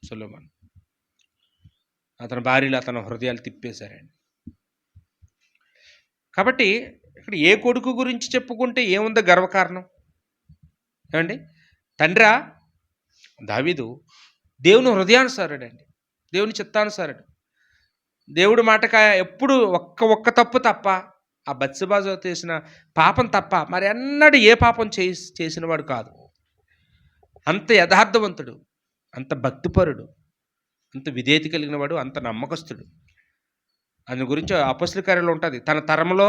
సొలొమోను. అతని భార్యలు అతని హృదయాలు తిప్పేశారండి. కాబట్టి ఇక్కడ ఏ కొడుకు గురించి చెప్పుకుంటే ఏముందో గర్వకారణం? ఏమండి? తండ్రా దావీదు దేవుని హృదయానుసారుడండి. దేవుని చిత్తానుసారుడు. దేవుడి మాటక ఎప్పుడు ఒక్క తప్పు తప్ప ఆ బత్షెబతో చేసిన పాపం తప్ప మరి ఎన్నడూ ఏ పాపం చేసినవాడు కాదు. అంత యథార్థవంతుడు, అంత భక్తిపరుడు, అంత విధేయత కలిగిన వాడు, అంత నమ్మకస్తుడు. ఆయన గురించి అపొస్తలుల కార్యాల్లో ఉంటుంది. తన తరంలో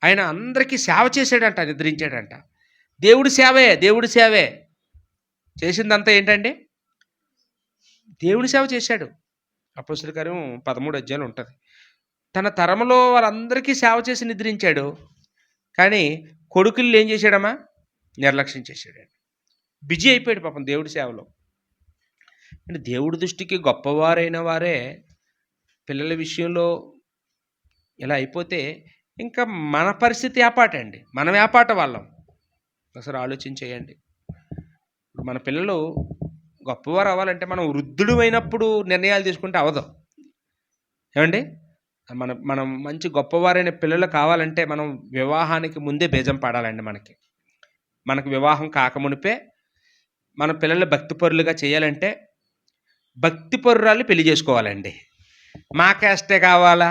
ఆయన అందరికీ సేవ చేశాడంట, నిద్రించాడంట. దేవుడి సేవే చేసిందంతా ఏంటండి? దేవుడి సేవ చేశాడు. అపొస్తలుల కార్యం 13 అధ్యాయం ఉంటుంది. తన తరంలో వాళ్ళందరికీ సేవ చేసి నిద్రించాడు. కానీ కొడుకుల్ని ఏం చేశాడమ్మా? నిర్లక్ష్యం చేశాడండి. బిజీ అయిపోయాడు పాపం దేవుడి సేవలో. అంటే దేవుడి దృష్టికి గొప్పవారైన వారే పిల్లల విషయంలో ఇలా అయిపోతే ఇంకా మన పరిస్థితి ఏపాటండి? మనం ఏపాట వాళ్ళం? ఒకసారి ఆలోచించేయండి. మన పిల్లలు గొప్పవారు అవ్వాలంటే మనం వృద్ధుడు అయినప్పుడు నిర్ణయాలు తీసుకుంటే అవదు. ఏమండి? మనం మంచి గొప్పవారైన పిల్లలు కావాలంటే మనం వివాహానికి ముందే బీజం పడాలండి మనకి. మనకు వివాహం కాకమునిపే మన పిల్లలు భక్తిపరులుగా చేయాలంటే భక్తిపరురాలు పెళ్లి చేసుకోవాలండి. మా క్యాస్టే కావాలా?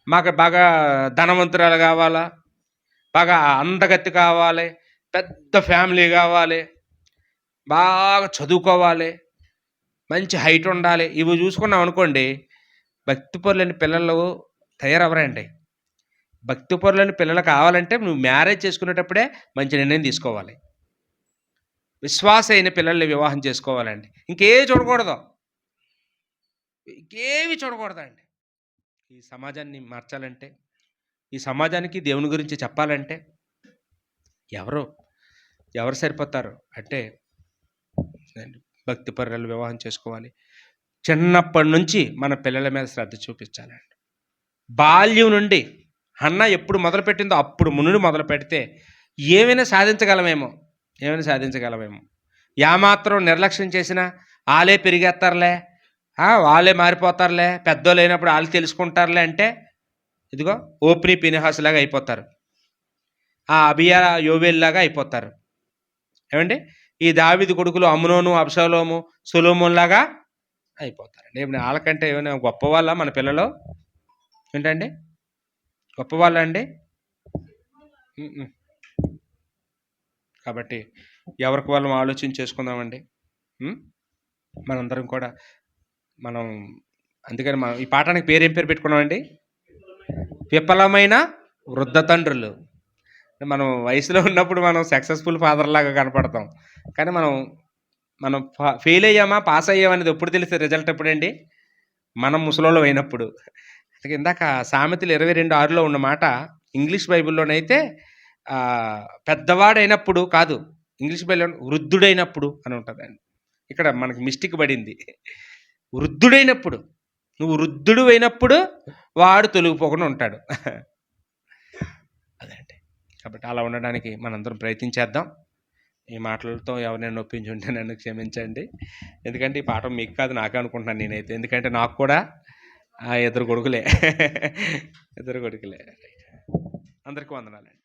మాకు బాగా ధనవంతురాలు కావాలా? బాగా అందగత్తి కావాలి? పెద్ద ఫ్యామిలీ కావాలి? బాగా చదువుకోవాలి? మంచి హైట్ ఉండాలి? ఇవి చూసుకున్నాం అనుకోండి, భక్తిపరులైన పిల్లలు తయారవరండి. భక్తిపరులైన పిల్లలు కావాలంటే నువ్వు మ్యారేజ్ చేసుకునేటప్పుడే మంచి నిర్ణయం తీసుకోవాలి. విశ్వాస అయిన పిల్లల్ని వివాహం చేసుకోవాలండి. ఇంకేవి చూడకూడదండి. ఈ సమాజాన్ని మార్చాలంటే, ఈ సమాజానికి దేవుని గురించి చెప్పాలంటే ఎవరు సరిపోతారు అంటే భక్తి పరులు వివాహం చేసుకోవాలి. చిన్నప్పటి నుంచి మన పిల్లల మీద శ్రద్ధ చూపించాలండి. బాల్యం నుండి హన్న ఎప్పుడు మొదలుపెట్టిందో అప్పుడు మునులు మొదలు పెడితే ఏమైనా సాధించగలమేమో, ఏమాత్రం నిర్లక్ష్యం చేసినా వాళ్ళే పెరిగేస్తారులే, వాళ్ళే మారిపోతారులే, పెద్దోళ్ళు అయినప్పుడు వాళ్ళు తెలుసుకుంటారులే అంటే ఇదిగో ఓప్ని పినిహాస్ లాగా అయిపోతారు, ఆ అబియా యోవేల్ లాగా అయిపోతారు. ఏమండి, ఈ దావీదు కొడుకులు అమ్నోను, అబ్షాలోము, సొలొమోన్ లాగా అయిపోతారండి. ఏమైనా వాళ్ళకంటే ఏమైనా గొప్పవాళ్ళ మన పిల్లలు? ఏంటండి, గొప్పవాళ్ళ అండి? కాబట్టి ఎవరికి వాళ్ళం ఆలోచన చేసుకుందామండి. మనందరం కూడా మనం అందుకని మనం ఈ పాఠానికి పేరేం పేరు పెట్టుకున్నామండి? విఫలమైన వృద్ధ తండ్రులు. మనం వయసులో ఉన్నప్పుడు మనం సక్సెస్ఫుల్ ఫాదర్ లాగా కనపడతాం, కానీ మనం ఫెయిల్ అయ్యామా పాస్ అయ్యామా అనేది ఎప్పుడు తెలిసే రిజల్ట్ ఎప్పుడండి? మనం ముసలోళ్ళం అయినప్పుడు. అందుకే ఇందాక సామెతలు 22:6లో ఉన్న మాట ఇంగ్లీష్ బైబిల్లోనైతే పెద్దవాడైనప్పుడు కాదు, ఇంగ్లీష్ బైబిల్లో వృద్ధుడైనప్పుడు అని ఉంటుందండి. ఇక్కడ మనకి మిస్టేక్ పడింది. వృద్ధుడైనప్పుడు, నువ్వు వృద్ధుడు అయినప్పుడు వాడు తొలగిపోకుండా ఉంటాడు. అదండి. కాబట్టి అలా ఉండడానికి మనందరం ప్రయత్నించేద్దాం. ఈ మాటలతో ఎవరైనా నొప్పించుంటే నన్ను క్షమించండి. ఎందుకంటే ఈ పాఠం మీకు కాదు నాకే అనుకుంటున్నాను నేనైతే. ఎందుకంటే నాకు కూడా ఇద్దరు కొడుకులే. అందరికీ వందనాలండి.